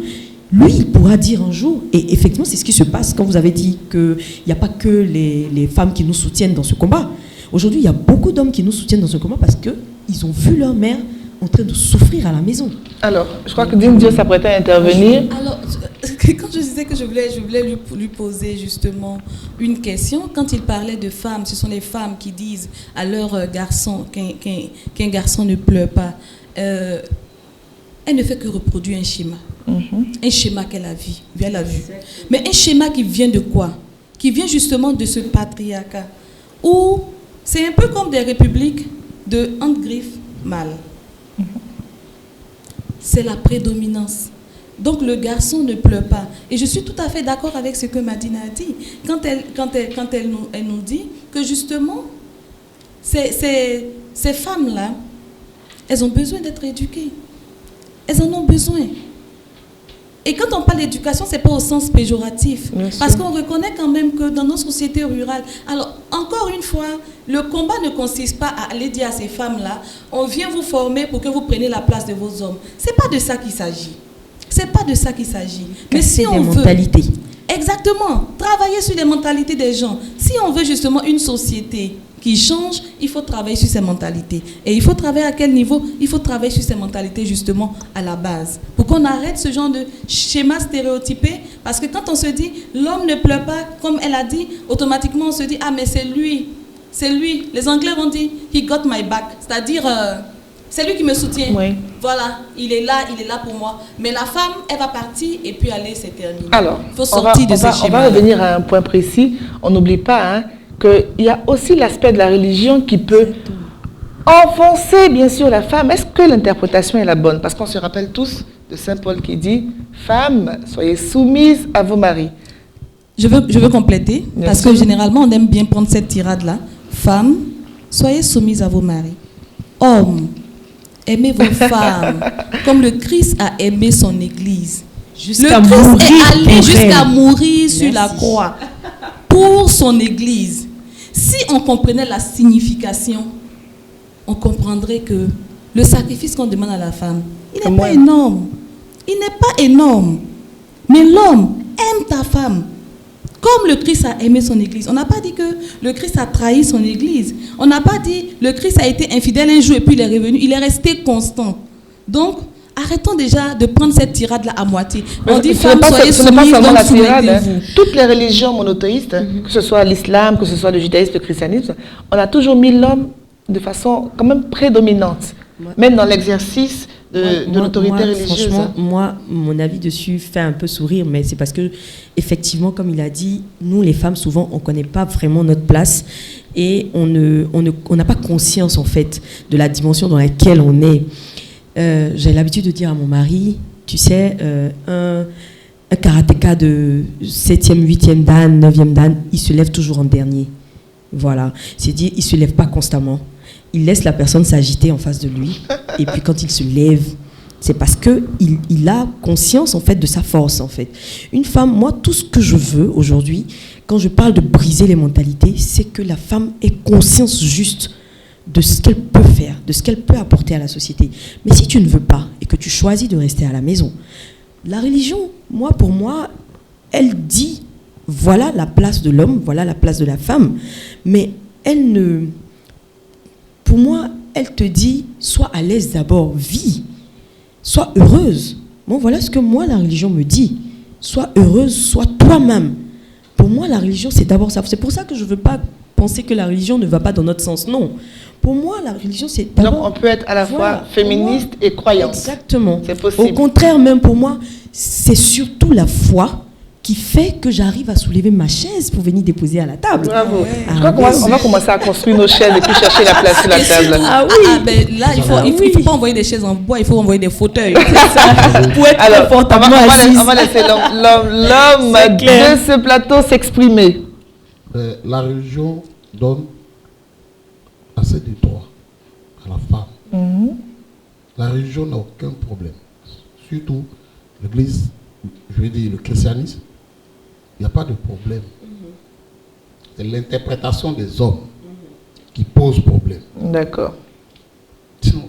lui, il pourra dire un jour, et effectivement, c'est ce qui se passe quand vous avez dit qu'il n'y a pas que les femmes qui nous soutiennent dans ce combat. Aujourd'hui, il y a beaucoup d'hommes qui nous soutiennent dans ce combat parce qu'ils ont vu leur mère en train de souffrir à la maison. Alors, je crois que Dieu s'apprêtait à intervenir. Alors, quand je disais que je voulais lui poser justement une question, quand il parlait de femmes, ce sont les femmes qui disent à leur garçon qu'un garçon ne pleure pas. Elle ne fait que reproduire un schéma. Un schéma qu'elle a vu. Mais un schéma qui vient de quoi? Qui vient justement de ce patriarcat. Où c'est un peu comme des républiques de entre-griffes mâles. C'est la prédominance. Donc le garçon ne pleure pas. Et je suis tout à fait d'accord avec ce que Madina a dit. Quand elle nous dit que justement, ces femmes-là, elles ont besoin d'être éduquées. Elles en ont besoin. Et quand on parle d'éducation, ce n'est pas au sens péjoratif. Parce qu'on reconnaît quand même que dans nos sociétés rurales, alors encore une fois, le combat ne consiste pas à aller dire à ces femmes-là, on vient vous former pour que vous preniez la place de vos hommes. Ce n'est pas de ça qu'il s'agit. C'est pas de ça qu'il s'agit. Mais si on veut... mentalités. Exactement. Travailler sur les mentalités des gens. Si on veut justement une société qui change, il faut travailler sur ces mentalités. Et il faut travailler à quel niveau? Il faut travailler sur ces mentalités justement à la base. Pour qu'on arrête ce genre de schéma stéréotypé. Parce que quand on se dit, l'homme ne pleure pas, comme elle a dit, automatiquement on se dit, ah mais c'est lui. C'est lui. Les Anglais vont dire, he got my back. C'est-à-dire, c'est lui qui me soutient. Oui. Voilà, il est là pour moi. Mais la femme, elle va partir et puis aller s'éterniser. Alors, il faut sortir de ce schéma. On va revenir à un point précis. On n'oublie pas, qu'il y a aussi l'aspect de la religion qui peut enfoncer, bien sûr, la femme. Est-ce que l'interprétation est la bonne? Parce qu'on se rappelle tous de Saint Paul qui dit « Femmes, soyez soumises à vos maris ». Je veux compléter, parce que généralement, on aime bien prendre cette tirade-là. « Femmes, soyez soumises à vos maris. Hommes, aimez vos femmes, comme le Christ a aimé son Église. » Le Christ est allé jusqu'à mourir sur la croix pour son Église. Si on comprenait la signification, on comprendrait que le sacrifice qu'on demande à la femme, il n'est pas énorme. Il n'est pas énorme. Mais l'homme aime ta femme. Comme le Christ a aimé son Église. On n'a pas dit que le Christ a trahi son Église. On n'a pas dit le Christ a été infidèle un jour et puis il est revenu. Il est resté constant. Donc, arrêtons déjà de prendre cette tirade-là à moitié. On dit femmes, soyez soumises, donc soumettez-vous. Toutes les religions monothéistes, que ce soit l'islam, que ce soit le judaïsme, le christianisme, on a toujours mis l'homme de façon quand même prédominante, même dans l'exercice de l'autorité religieuse. Franchement, moi, mon avis dessus fait un peu sourire, mais c'est parce que, effectivement, comme il a dit, nous, les femmes, souvent, on ne connaît pas vraiment notre place. et on n'a pas conscience en fait de la dimension dans laquelle on est. J'ai l'habitude de dire à mon mari, tu sais, un karatéka de 7e, 8e dan, 9e dan, il se lève toujours en dernier. Voilà, c'est-à-dire il ne se lève pas constamment. Il laisse la personne s'agiter en face de lui, et puis quand il se lève, c'est parce qu'il a conscience en fait de sa force en fait. Une femme, moi tout ce que je veux aujourd'hui, quand je parle de briser les mentalités, c'est que la femme ait conscience juste de ce qu'elle peut faire, de ce qu'elle peut apporter à la société. Mais si tu ne veux pas et que tu choisis de rester à la maison, la religion, pour moi, elle dit voilà la place de l'homme, voilà la place de la femme, mais pour moi, elle te dit sois à l'aise d'abord, vis. Sois heureuse. Bon, voilà ce que moi, la religion me dit. Sois heureuse, sois toi-même. Pour moi, la religion, c'est d'abord ça. C'est pour ça que je ne veux pas penser que la religion ne va pas dans notre sens. Non. Pour moi, la religion, c'est d'abord... Donc, on peut être à la fois féministe et croyante. Exactement. C'est possible. Au contraire, même pour moi, c'est surtout la foi qui fait que j'arrive à soulever ma chaise pour venir déposer à la table. Bravo. Ouais. Je crois qu'on va commencer à construire nos chaises et puis chercher la place sur la table. Ah oui. Ben là, il faut pas envoyer des chaises en bois, il faut envoyer des fauteuils. C'est ça. Pour être Alors, confortablement assise. on va laisser l'homme de ce plateau s'exprimer. La religion donne assez de droits à la femme. La religion n'a aucun problème. Surtout l'Église, je veux dire le christianisme, il n'y a pas de problème. C'est l'interprétation des hommes qui pose problème. D'accord. Sinon,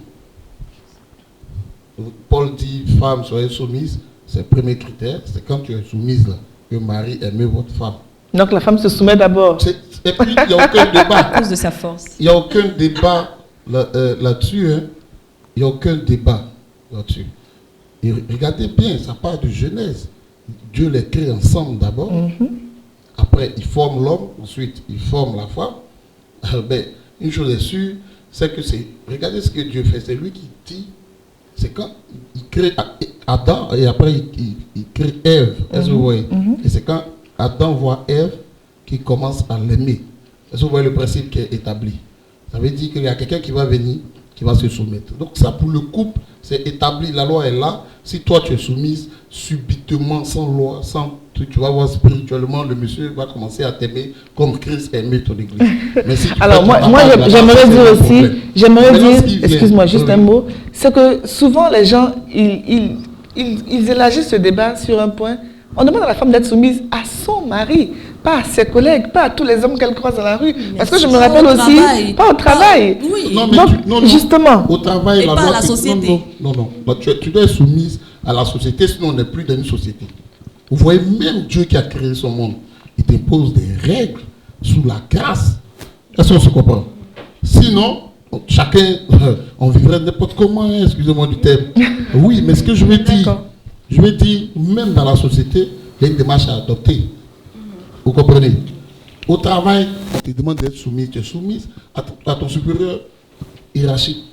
Paul dit, femme, soyez soumise, c'est le premier critère, c'est quand tu es soumise là, que Marie aimait votre femme. Donc la femme se soumet d'abord. Et puis, il n'y a aucun débat. À cause de sa force. Il n'y a aucun débat là-dessus. Hein. Il n'y a aucun débat là-dessus. Et regardez bien, ça part de Genèse. Dieu les crée ensemble d'abord. Après, il forme l'homme. Ensuite, il forme la femme. Ben, une chose est sûre, c'est que c'est... Regardez ce que Dieu fait. C'est lui qui dit... C'est quand il crée Adam et après il crée Ève. Est-ce que vous voyez? Et c'est quand Adam voit Ève qu'il commence à l'aimer. Est-ce que vous voyez le principe qui est établi? Ça veut dire qu'il y a quelqu'un qui va venir, qui va se soumettre. Donc ça, pour le couple, c'est établi. La loi est là. Si toi tu es soumise, subitement, sans loi, tu vas voir spirituellement, le monsieur va commencer à t'aimer comme Christ aimait ton église. Mais si alors moi j'aimerais dire aussi, excuse-moi, juste un mot, c'est que souvent les gens, ils élargissent ce débat sur un point. On demande à la femme d'être soumise à son mari, pas à ses collègues, pas à tous les hommes qu'elle croise dans la rue. Parce que je me rappelle aussi, pas au travail. Oui. Non, justement. Au travail, Et la pas loi, à la société. Non. Tu dois être soumise à la société, sinon on n'est plus dans une société. Vous voyez, même Dieu qui a créé son monde, il t'impose des règles sous la grâce. Est-ce qu'on se comprend? Sinon, chacun, on vivrait n'importe comment, hein, excusez-moi du terme. Oui, mais ce que je veux dire, même dans la société, il y a une démarche à adopter. Vous comprenez? Au travail, on te demande d'être soumise. Tu es soumise à ton supérieur hiérarchique.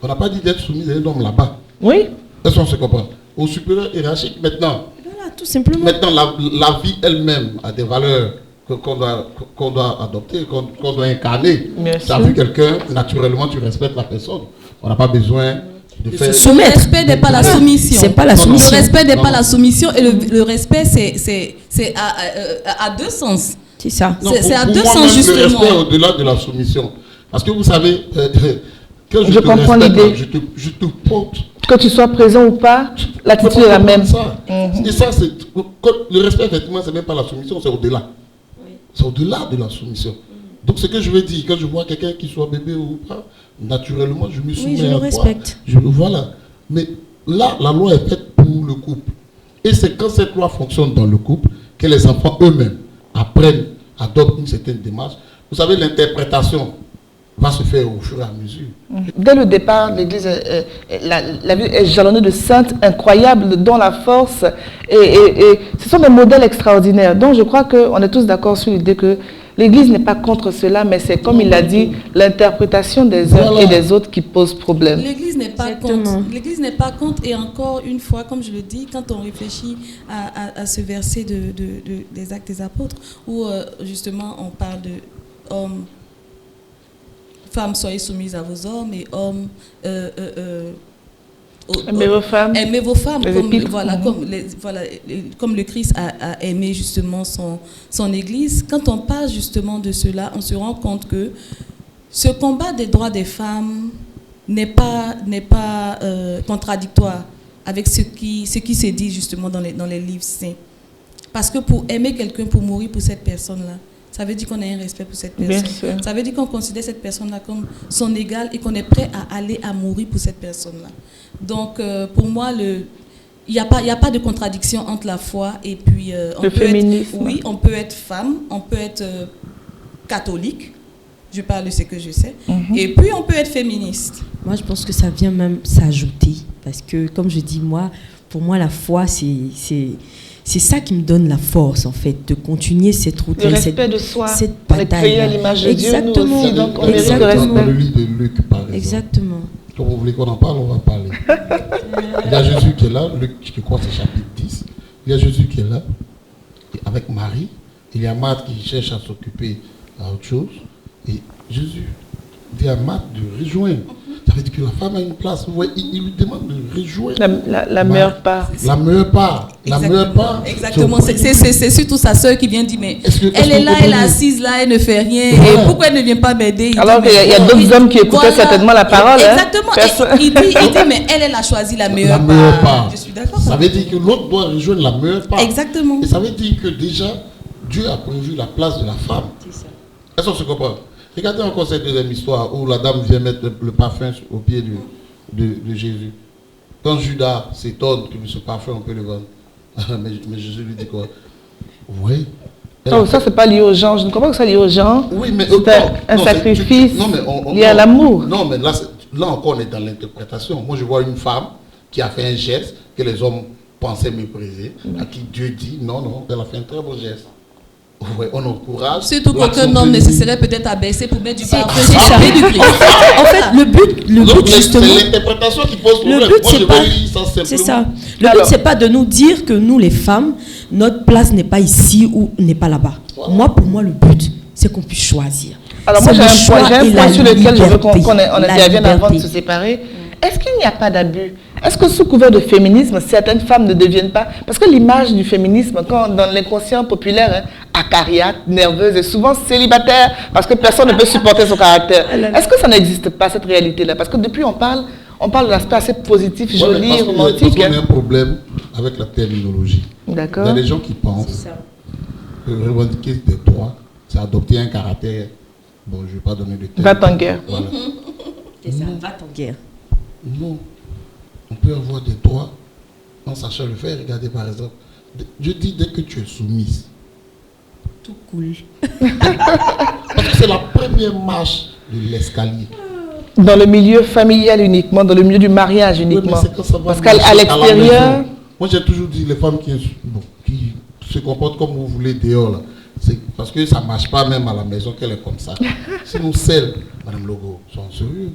On n'a pas dit d'être soumise à un homme là-bas. Oui. Est-ce qu'on se comprend? Au supérieur hiérarchique, maintenant. Voilà, tout simplement. Maintenant, la vie elle-même a des valeurs qu'on doit adopter, qu'on doit incarner. Tu as vu quelqu'un, naturellement, tu respectes la personne. On n'a pas besoin de faire... Le respect n'est pas la soumission. C'est pas la soumission. Le respect n'est pas la soumission et le respect, c'est à deux sens. C'est ça. C'est à pour deux moi, sens, même justement. le respect au-delà de la soumission. Parce que vous savez, quand Je comprends l'idée. je te porte. Que tu sois présent ou pas, l'attitude est la même. Et ça, le respect, effectivement, c'est même pas la soumission, c'est au-delà. C'est au-delà de la soumission. Donc, ce que je veux dire, quand je vois quelqu'un qui soit bébé ou pas, naturellement, je me soumets je le à toi. respecte. Voilà. Mais là, la loi est faite pour le couple. Et c'est quand cette loi fonctionne dans le couple que les enfants eux-mêmes apprennent, adoptent une certaine démarche. Vous savez, l'interprétation va se faire au fur et à mesure. Dès le départ, l'Église, la vie est jalonnée de saintes incroyables, dont la force, et ce sont des modèles extraordinaires. Donc je crois qu'on est tous d'accord sur l'idée que l'Église n'est pas contre cela, mais c'est comme il l'a dit, l'interprétation des uns et des autres qui pose problème. L'Église n'est pas contre. L'Église n'est pas contre. Et encore une fois, comme je le dis, quand on réfléchit à ce verset des Actes des Apôtres, où justement on parle de hommes femmes, soyez soumises à vos hommes, et hommes, aimez vos femmes. Aimez vos femmes, Voilà, comme le Christ a aimé justement son Église. Quand on parle justement de cela, on se rend compte que ce combat des droits des femmes n'est pas contradictoire avec ce qui se dit justement dans les livres saints. Parce que pour aimer quelqu'un, pour mourir pour cette personne-là, ça veut dire qu'on a un respect pour cette personne. Bien sûr. Ça veut dire qu'on considère cette personne-là comme son égale et qu'on est prêt à aller à mourir pour cette personne-là. Donc, pour moi, il n'y a pas de contradiction entre la foi et puis... le féminisme. Oui, on peut être femme, on peut être catholique, je parle de ce que je sais, et puis on peut être féministe. Moi, je pense que ça vient même s'ajouter. Parce que, comme je dis, pour moi, la foi, c'est ça qui me donne la force, en fait, de continuer cette route. Le respect de soi. Cette on est créé à l'image de Dieu, nous aussi, donc on mérite le respect. Dans le livre de Luc, par exemple. Exactement. Comme vous voulez qu'on en parle, on va parler. Il y a Jésus qui est là, Luc, je crois que c'est chapitre 10. Il y a Jésus qui est là, avec Marie. Il y a Marthe qui cherche à s'occuper à autre chose. Et Jésus dit à Marthe de rejoindre. Ça veut dire que la femme a une place. Vous voyez, il lui demande de rejoindre. La meilleure part. La meilleure part. La meilleure part. Exactement. C'est surtout sa sœur qui vient dire, mais elle est là, elle est assise là, elle ne fait rien. Voilà. Et pourquoi elle ne vient pas m'aider? Alors qu'il y a d'autres hommes qui écoutaient certainement la parole. Exactement. Il dit, mais elle a choisi la meilleure part. Je suis d'accord. Ça veut dire que l'autre doit rejoindre la meilleure part. Exactement. Et ça veut dire que déjà, Dieu a prévu la place de la femme. C'est ça. Est-ce qu'on se comprend? Regardez encore cette deuxième histoire où la dame vient mettre le parfum au pied de Jésus. Quand Judas s'étonne que ce parfum, on peut le vendre. mais Jésus lui dit quoi? Oui. Oh, ça, c'est pas lié aux gens. Je ne comprends pas que ça lié aux gens. Oui, mais c'est un sacrifice lié à l'amour. Non, mais là encore, on est dans l'interprétation. Moi, je vois une femme qui a fait un geste que les hommes pensaient mépriser, à qui Dieu dit non, elle a fait un très beau geste. Ouais, on encourage. Surtout qu'aucun homme ne se serait peut-être abaissé pour mettre du parfum sur ça. le pied du Christ. En fait, le but justement. C'est l'interprétation qui pose problème. Le but, Moi, c'est pas. ça C'est ça. Le but, c'est pas de nous dire que nous, les femmes, notre place n'est pas ici ou n'est pas là-bas. Voilà. Pour moi, le but, c'est qu'on puisse choisir. Alors moi, j'ai un point sur lequel je veux qu'on intervienne avant de se séparer. Est-ce qu'il n'y a pas d'abus? Est-ce que sous couvert de féminisme, certaines femmes ne deviennent pas... Parce que l'image du féminisme, quand dans l'inconscient populaire, acariate, nerveuse et souvent célibataire, parce que personne ne peut supporter son caractère. Est-ce que ça n'existe pas, cette réalité-là? Parce que depuis, on parle de l'aspect assez positif, joli, romantique. Parce qu'on a un problème avec la terminologie. D'accord. Il y a des gens qui pensent que revendiquer des droits, c'est adopter un caractère... Bon, je ne vais pas donner de terme. Va en guerre. Voilà. C'est ça, va en guerre. Non, on peut avoir des droits en sachant le faire. Regardez par exemple, je dis dès que tu es soumise. Tout cool. Parce que c'est la première marche de l'escalier. Dans le milieu familial uniquement, dans le milieu du mariage uniquement. Oui, parce qu'à l'extérieur... Moi j'ai toujours dit, les femmes qui se comportent comme vous voulez dehors, là, c'est parce que ça ne marche pas même à la maison qu'elle est comme ça. Si nous celles, Madame Logo, sont sérieux.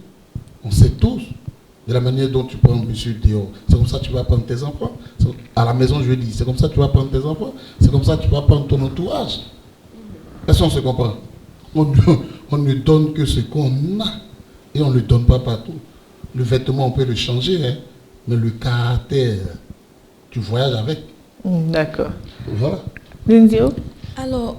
On sait tous. De la manière dont tu prends monsieur dehors. C'est comme ça que tu vas prendre tes enfants. À la maison, je dis, c'est comme ça que tu vas prendre tes enfants. C'est comme ça que tu vas prendre ton entourage. Est-ce qu'on se comprend? On ne donne que ce qu'on a. Et on ne le donne pas partout. Le vêtement, on peut le changer. Hein, mais le caractère, tu voyages avec. D'accord. Voilà. Lindsay? Alors,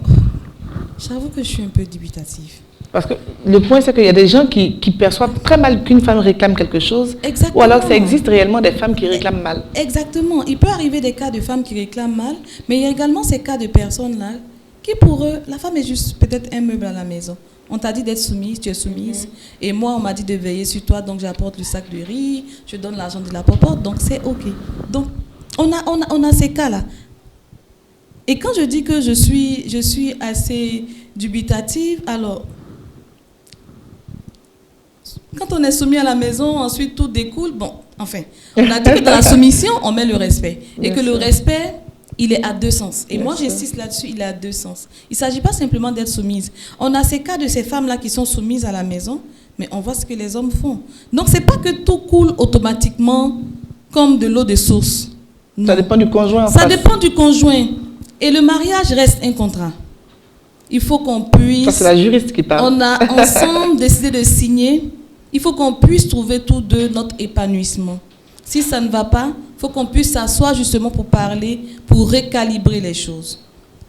j'avoue que je suis un peu dubitative. Parce que le point, c'est qu'il y a des gens qui perçoivent très mal qu'une femme réclame quelque chose. Exactement. Ou alors ça existe réellement des femmes qui réclament mal. Exactement. Il peut arriver des cas de femmes qui réclament mal, mais il y a également ces cas de personnes-là qui, pour eux, la femme est juste peut-être un meuble à la maison. On t'a dit d'être soumise, tu es soumise. Et moi, on m'a dit de veiller sur toi, donc j'apporte le sac de riz, je donne l'argent de la popote, donc c'est OK. Donc, on a ces cas-là. Et quand je dis que je suis assez dubitative, alors... Quand on est soumis à la maison, ensuite tout découle. Bon, enfin, on a dit que dans la soumission, on met le respect. Et que le respect, il est à deux sens. Et moi, j'insiste là-dessus, il est à deux sens. Il ne s'agit pas simplement d'être soumise. On a ces cas de ces femmes-là qui sont soumises à la maison, mais on voit ce que les hommes font. Donc, ce n'est pas que tout coule automatiquement comme de l'eau de source. Non. Ça dépend du conjoint. Ça dépend du conjoint. Et le mariage reste un contrat. il faut qu'on puisse... Ça, c'est la juriste qui parle. On a ensemble décidé de signer. Il faut qu'on puisse trouver tous deux notre épanouissement. Si ça ne va pas, il faut qu'on puisse s'asseoir justement pour parler, pour recalibrer les choses.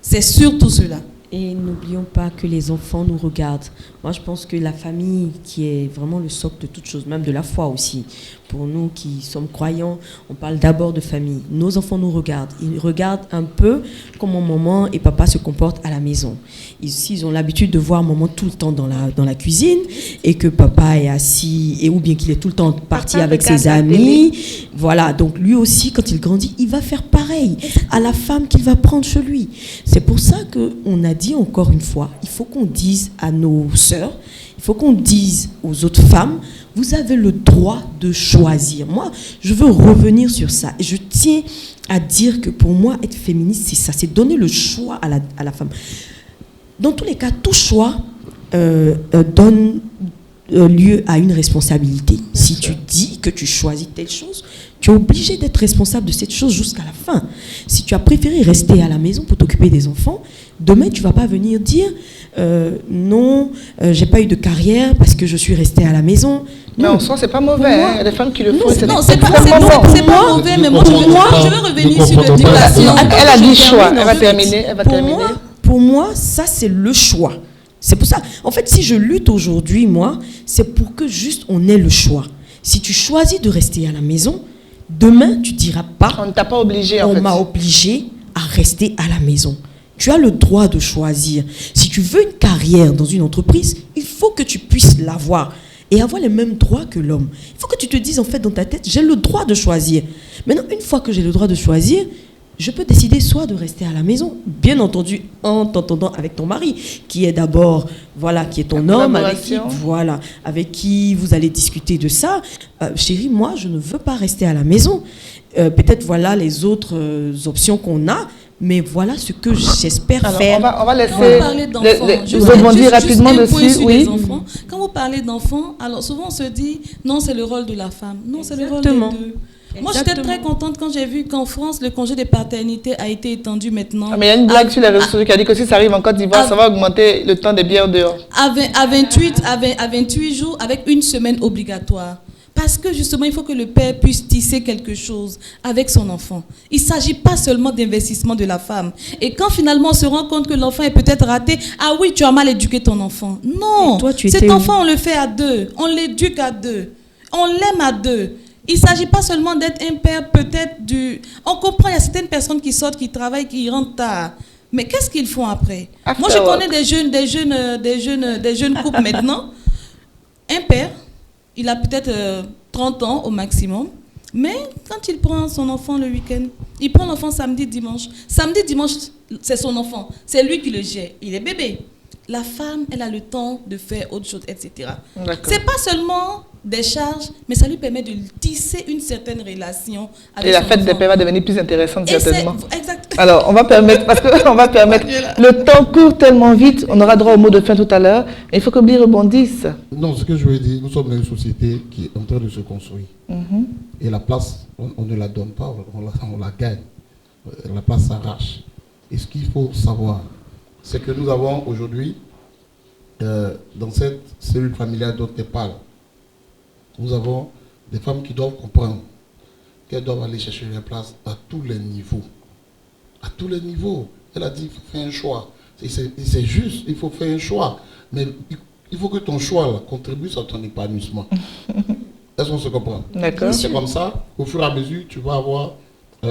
C'est surtout cela. Et n'oublions pas que les enfants nous regardent. Moi, je pense que la famille, qui est vraiment le socle de toute chose, même de la foi aussi. Pour nous qui sommes croyants, on parle d'abord de famille. Nos enfants nous regardent. Ils regardent un peu comment maman et papa se comportent à la maison. Ils ont l'habitude de voir maman tout le temps dans la cuisine et que papa est assis, ou bien qu'il est tout le temps parti avec ses amis. Voilà, donc lui aussi, quand il grandit, il va faire pareil à la femme qu'il va prendre chez lui. C'est pour ça qu'on a dit encore une fois, il faut qu'on dise à nos sœurs, il faut qu'on dise aux autres femmes, vous avez le droit de choisir. Moi, je veux revenir sur ça. Et je tiens à dire que pour moi, être féministe, c'est ça, c'est donner le choix à la femme. Dans tous les cas, tout choix donne lieu à une responsabilité. Si tu dis que tu choisis telle chose, tu es obligé d'être responsable de cette chose jusqu'à la fin. Si tu as préféré rester à la maison pour t'occuper des enfants, demain, tu ne vas pas venir dire non, j'ai pas eu de carrière parce que je suis restée à la maison. Mais en soi, c'est pas mauvais. Il y a des femmes qui le font. Non, c'est pas mauvais, mais moi, je veux revenir sur l'éducation. Elle a dit choix. Elle va terminer. Pour moi, ça, c'est le choix. C'est pour ça. En fait, si je lutte aujourd'hui, moi, c'est pour que juste on ait le choix. Si tu choisis de rester à la maison, demain, tu diras pas. On ne t'a pas obligé, en fait. On m'a obligé à rester à la maison. Tu as le droit de choisir. Si tu veux une carrière dans une entreprise, il faut que tu puisses l'avoir et avoir les mêmes droits que l'homme. Il faut que tu te dises, en fait, dans ta tête, j'ai le droit de choisir. Maintenant, une fois que j'ai le droit de choisir, je peux décider soit de rester à la maison, bien entendu, en t'entendant avec ton mari, qui est d'abord, voilà, qui est ton homme, avec qui vous allez discuter de ça. Chérie, moi, je ne veux pas rester à la maison. Peut-être, voilà, les autres options qu'on a, mais voilà ce que j'espère faire. On va laisser vous rebondir rapidement dessus. Oui. Quand vous parlez d'enfants, alors souvent on se dit, non, c'est le rôle de la femme. Non, c'est le rôle des deux. Moi, j'étais très contente quand j'ai vu qu'en France, le congé de paternité a été étendu maintenant. Mais il y a une blague sur les réseaux sociaux qui a dit que si ça arrive en Côte d'Ivoire, ça va augmenter le temps des bières dehors. À 28 jours, avec une semaine obligatoire. Parce que justement, il faut que le père puisse tisser quelque chose avec son enfant. Il ne s'agit pas seulement d'investissement de la femme. Et quand finalement on se rend compte que l'enfant est peut-être raté, ah oui, tu as mal éduqué ton enfant. Non, cet enfant, on le fait à deux. On l'éduque à deux. On l'aime à deux. Il ne s'agit pas seulement d'être un père peut-être du... On comprend, il y a certaines personnes qui sortent, qui travaillent, qui rentrent tard. Mais qu'est-ce qu'ils font après? Moi, je connais des jeunes couples maintenant. Un père, il a peut-être 30 ans au maximum, mais quand il prend son enfant le week-end, il prend l'enfant samedi, dimanche. Samedi, dimanche, c'est son enfant. C'est lui qui le gère. Il est bébé. La femme, elle a le temps de faire autre chose, etc. C'est pas seulement des charges, mais ça lui permet de tisser une certaine relation avec son enfant. Et la fête des pères va devenir plus intéressante, certainement. Alors, on va permettre, le temps court tellement vite, on aura droit au mot de fin tout à l'heure, mais il faut que Bli rebondisse. Non, ce que je veux dire, nous sommes dans une société qui est en train de se construire. Et la place, on ne la donne pas, on la gagne. La place s'arrache. Et ce qu'il faut savoir, c'est que nous avons aujourd'hui, dans cette cellule familiale dont tu parles, nous avons des femmes qui doivent comprendre qu'elles doivent aller chercher leur place à tous les niveaux. À tous les niveaux. Elle a dit qu'il faut faire un choix. C'est juste, il faut faire un choix. Mais il faut que ton choix là, contribue à ton épanouissement. Est-ce qu'on se comprend? D'accord. C'est comme ça, au fur et à mesure, tu vas avoir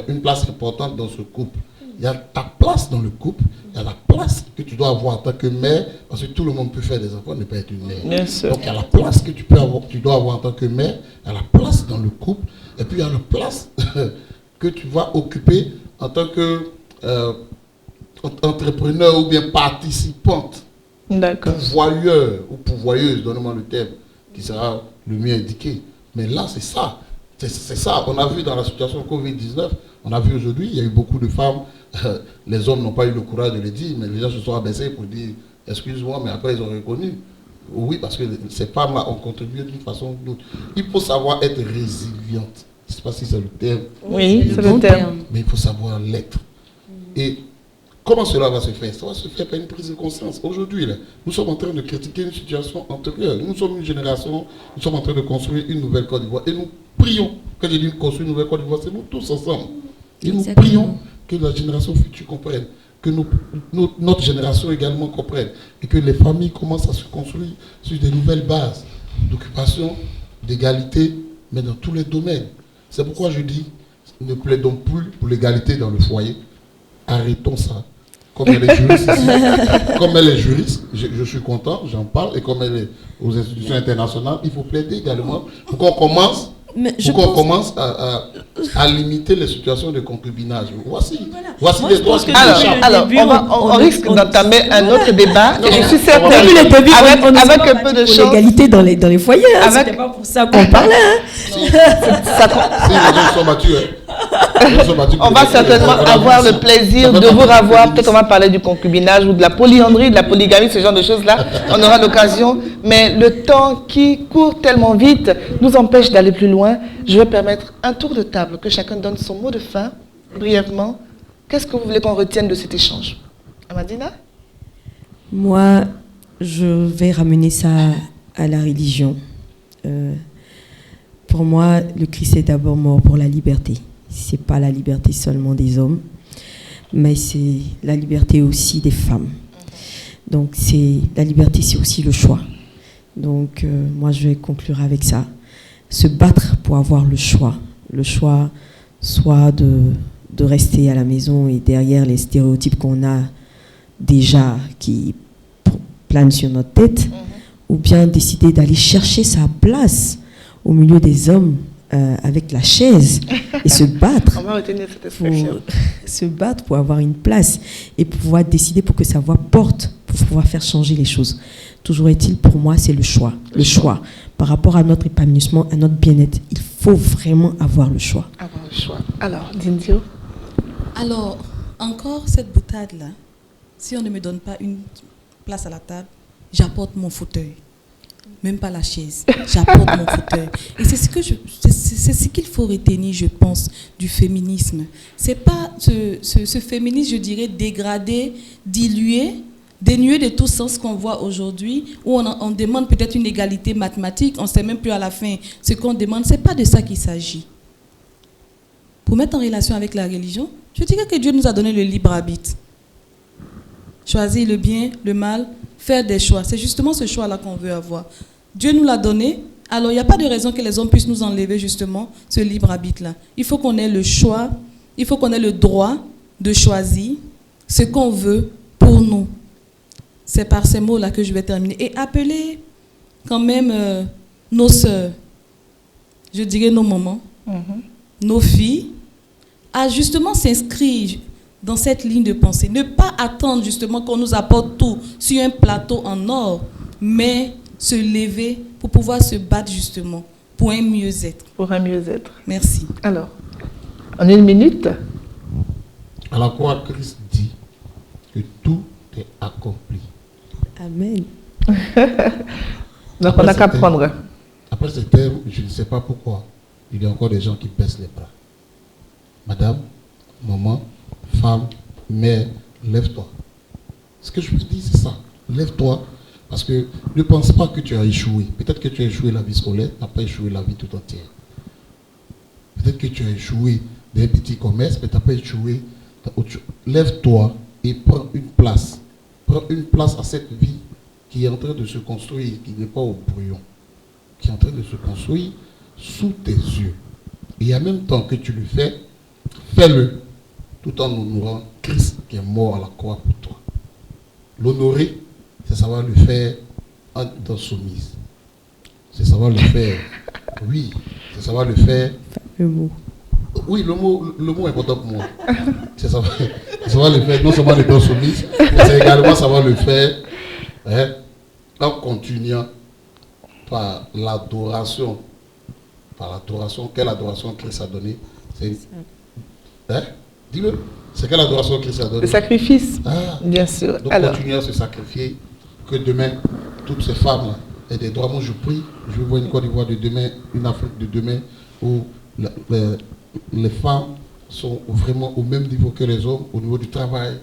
une place importante dans ce couple. Il y a ta place dans le couple, il y a la place que tu dois avoir en tant que mère, parce que tout le monde peut faire des enfants, ne pas être une mère. Bien sûr. Donc il y a la place que tu dois avoir en tant que mère, il y a la place dans le couple, et puis il y a la place que tu vas occuper en tant que entrepreneur ou bien participante. D'accord. Pourvoyeur ou pourvoyeuse, donnez-moi le terme, qui sera le mieux indiqué. Mais là, c'est ça. C'est ça. On a vu dans la situation Covid-19, on a vu aujourd'hui, il y a eu beaucoup de femmes, les hommes n'ont pas eu le courage de le dire, mais les gens se sont abaissés pour dire, excuse-moi, mais après ils ont reconnu. Oui, parce que ces femmes-là ont contribué d'une façon ou d'une autre. Il faut savoir être résiliente. Je ne sais pas si c'est le terme. Oui, c'est le terme. Mais il faut savoir l'être. Et Comment cela va se faire? Ça va se faire par une prise de conscience. Aujourd'hui, là, nous sommes en train de critiquer une situation antérieure. Nous sommes une génération, nous sommes en train de construire une nouvelle Côte d'Ivoire. Et nous prions, quand je dis construire une nouvelle Côte d'Ivoire, c'est nous tous ensemble. Et nous prions que la génération future comprenne, que notre génération également comprenne, et que les familles commencent à se construire sur des nouvelles bases d'occupation, d'égalité, mais dans tous les domaines. C'est pourquoi je dis, ne plaidons plus pour l'égalité dans le foyer. Arrêtons ça. Comme elle est juriste je suis content, j'en parle, et comme elle est aux institutions internationales, il faut plaider également pour qu'on commence, à limiter les situations de concubinage. Voici les droits. Alors, on risque d'entamer un autre débat, et je suis certaine, avec un peu de chance. L'égalité dans les foyers, c'était pas pour ça qu'on parlait. Si les gens sont battus, on va certainement avoir le plaisir de vous revoir. Peut-être on va parler du concubinage ou de la polyandrie, de la polygamie, ce genre de choses-là. On aura l'occasion. Mais le temps qui court tellement vite nous empêche d'aller plus loin. Je vais permettre un tour de table, que chacun donne son mot de fin, brièvement. Qu'est-ce que vous voulez qu'on retienne de cet échange? Amadina? Moi, je vais ramener ça à la religion. Pour moi, le Christ est d'abord mort pour la liberté. C'est pas la liberté seulement des hommes, mais c'est la liberté aussi des femmes. Donc la liberté, c'est aussi le choix. Donc moi, je vais conclure avec ça. Se battre pour avoir le choix soit de rester à la maison et derrière les stéréotypes qu'on a déjà qui planent sur notre tête, ou bien décider d'aller chercher sa place au milieu des hommes avec la chaise et se battre. On va retenir cette expression. Se battre pour avoir une place et pouvoir décider pour que sa voix porte, pour pouvoir faire changer les choses. Toujours est-il, pour moi, c'est le choix. Le choix. Par rapport à notre épanouissement, à notre bien-être, il faut vraiment avoir le choix. Avoir le choix. Alors, Dindio? Alors, encore cette boutade-là, si on ne me donne pas une place à la table, j'apporte mon fauteuil. Même pas la chaise, j'apporte mon fauteuil. Et c'est ce qu'il faut retenir, je pense, du féminisme. C'est pas ce féminisme, je dirais, dégradé, dilué, dénué de tout sens qu'on voit aujourd'hui, où on demande peut-être une égalité mathématique, on ne sait même plus à la fin ce qu'on demande. C'est pas de ça qu'il s'agit. Pour mettre en relation avec la religion, je dirais que Dieu nous a donné le libre arbitre. Choisir le bien, le mal, faire des choix. C'est justement ce choix-là qu'on veut avoir. Dieu nous l'a donné, alors il n'y a pas de raison que les hommes puissent nous enlever justement ce libre arbitre-là. Il faut qu'on ait le choix, il faut qu'on ait le droit de choisir ce qu'on veut pour nous. C'est par ces mots-là que je vais terminer. Et appeler quand même nos sœurs, je dirais nos mamans, nos filles, à justement s'inscrire dans cette ligne de pensée. Ne pas attendre justement qu'on nous apporte tout sur un plateau en or, mais se lever pour pouvoir se battre justement pour un mieux-être. Pour un mieux-être. Merci. Alors, en une minute. À la croix, Christ dit que tout est accompli. Amen. Donc on n'a qu'à prendre. Après ce terme, je ne sais pas pourquoi, il y a encore des gens qui baissent les bras. Madame, maman, femme, mère, lève-toi. Ce que je vous dis, c'est ça. Lève-toi, parce que ne pense pas que tu as échoué. Peut-être que tu as échoué la vie scolaire, tu n'as pas échoué la vie tout entière. Peut-être que tu as échoué dans un petit commerce, mais tu n'as pas échoué. Lève-toi et prends une place. Prends une place à cette vie qui est en train de se construire, qui n'est pas au brouillon, qui est en train de se construire sous tes yeux. Et en même temps que tu le fais, fais-le tout en honorant Christ qui est mort à la croix pour toi. L'honorer, c'est savoir le faire en étant soumise. C'est savoir le faire. Oui, c'est savoir le faire. Le mot. Oui, le mot est important pour moi. C'est savoir le faire, non seulement en étant soumise, mais c'est également savoir le faire en continuant par l'adoration. Par l'adoration. Quelle adoration Christ a donnée? Dis-le. C'est quelle adoration Christ a donnée? Le sacrifice, bien sûr. Donc alors, continuer à se sacrifier, que demain, toutes ces femmes-là aient des droits. Moi, je prie, je vois une Côte d'Ivoire de demain, une Afrique de demain, où les femmes sont vraiment au même niveau que les hommes, au niveau du travail,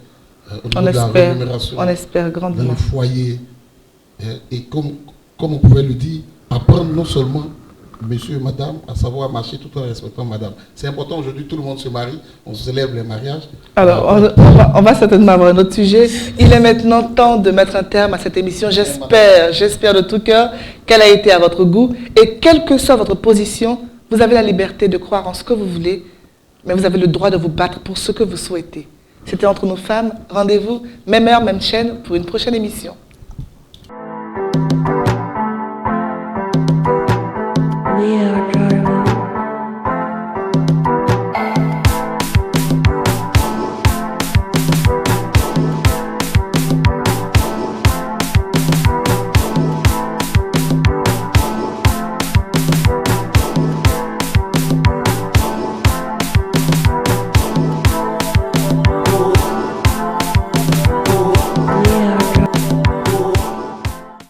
au niveau de la rémunération, on espère dans grandement. le foyer. Et comme on pouvait le dire, apprendre non seulement monsieur et madame à savoir marcher tout en respectant madame. C'est important aujourd'hui, tout le monde se marie, on célèbre les mariages. Alors, on va certainement avoir un autre sujet. Il est maintenant temps de mettre un terme à cette émission. J'espère de tout cœur qu'elle a été à votre goût. Et quelle que soit votre position, vous avez la liberté de croire en ce que vous voulez, mais vous avez le droit de vous battre pour ce que vous souhaitez. C'était Entre nos femmes. Rendez-vous, même heure, même chaîne, pour une prochaine émission.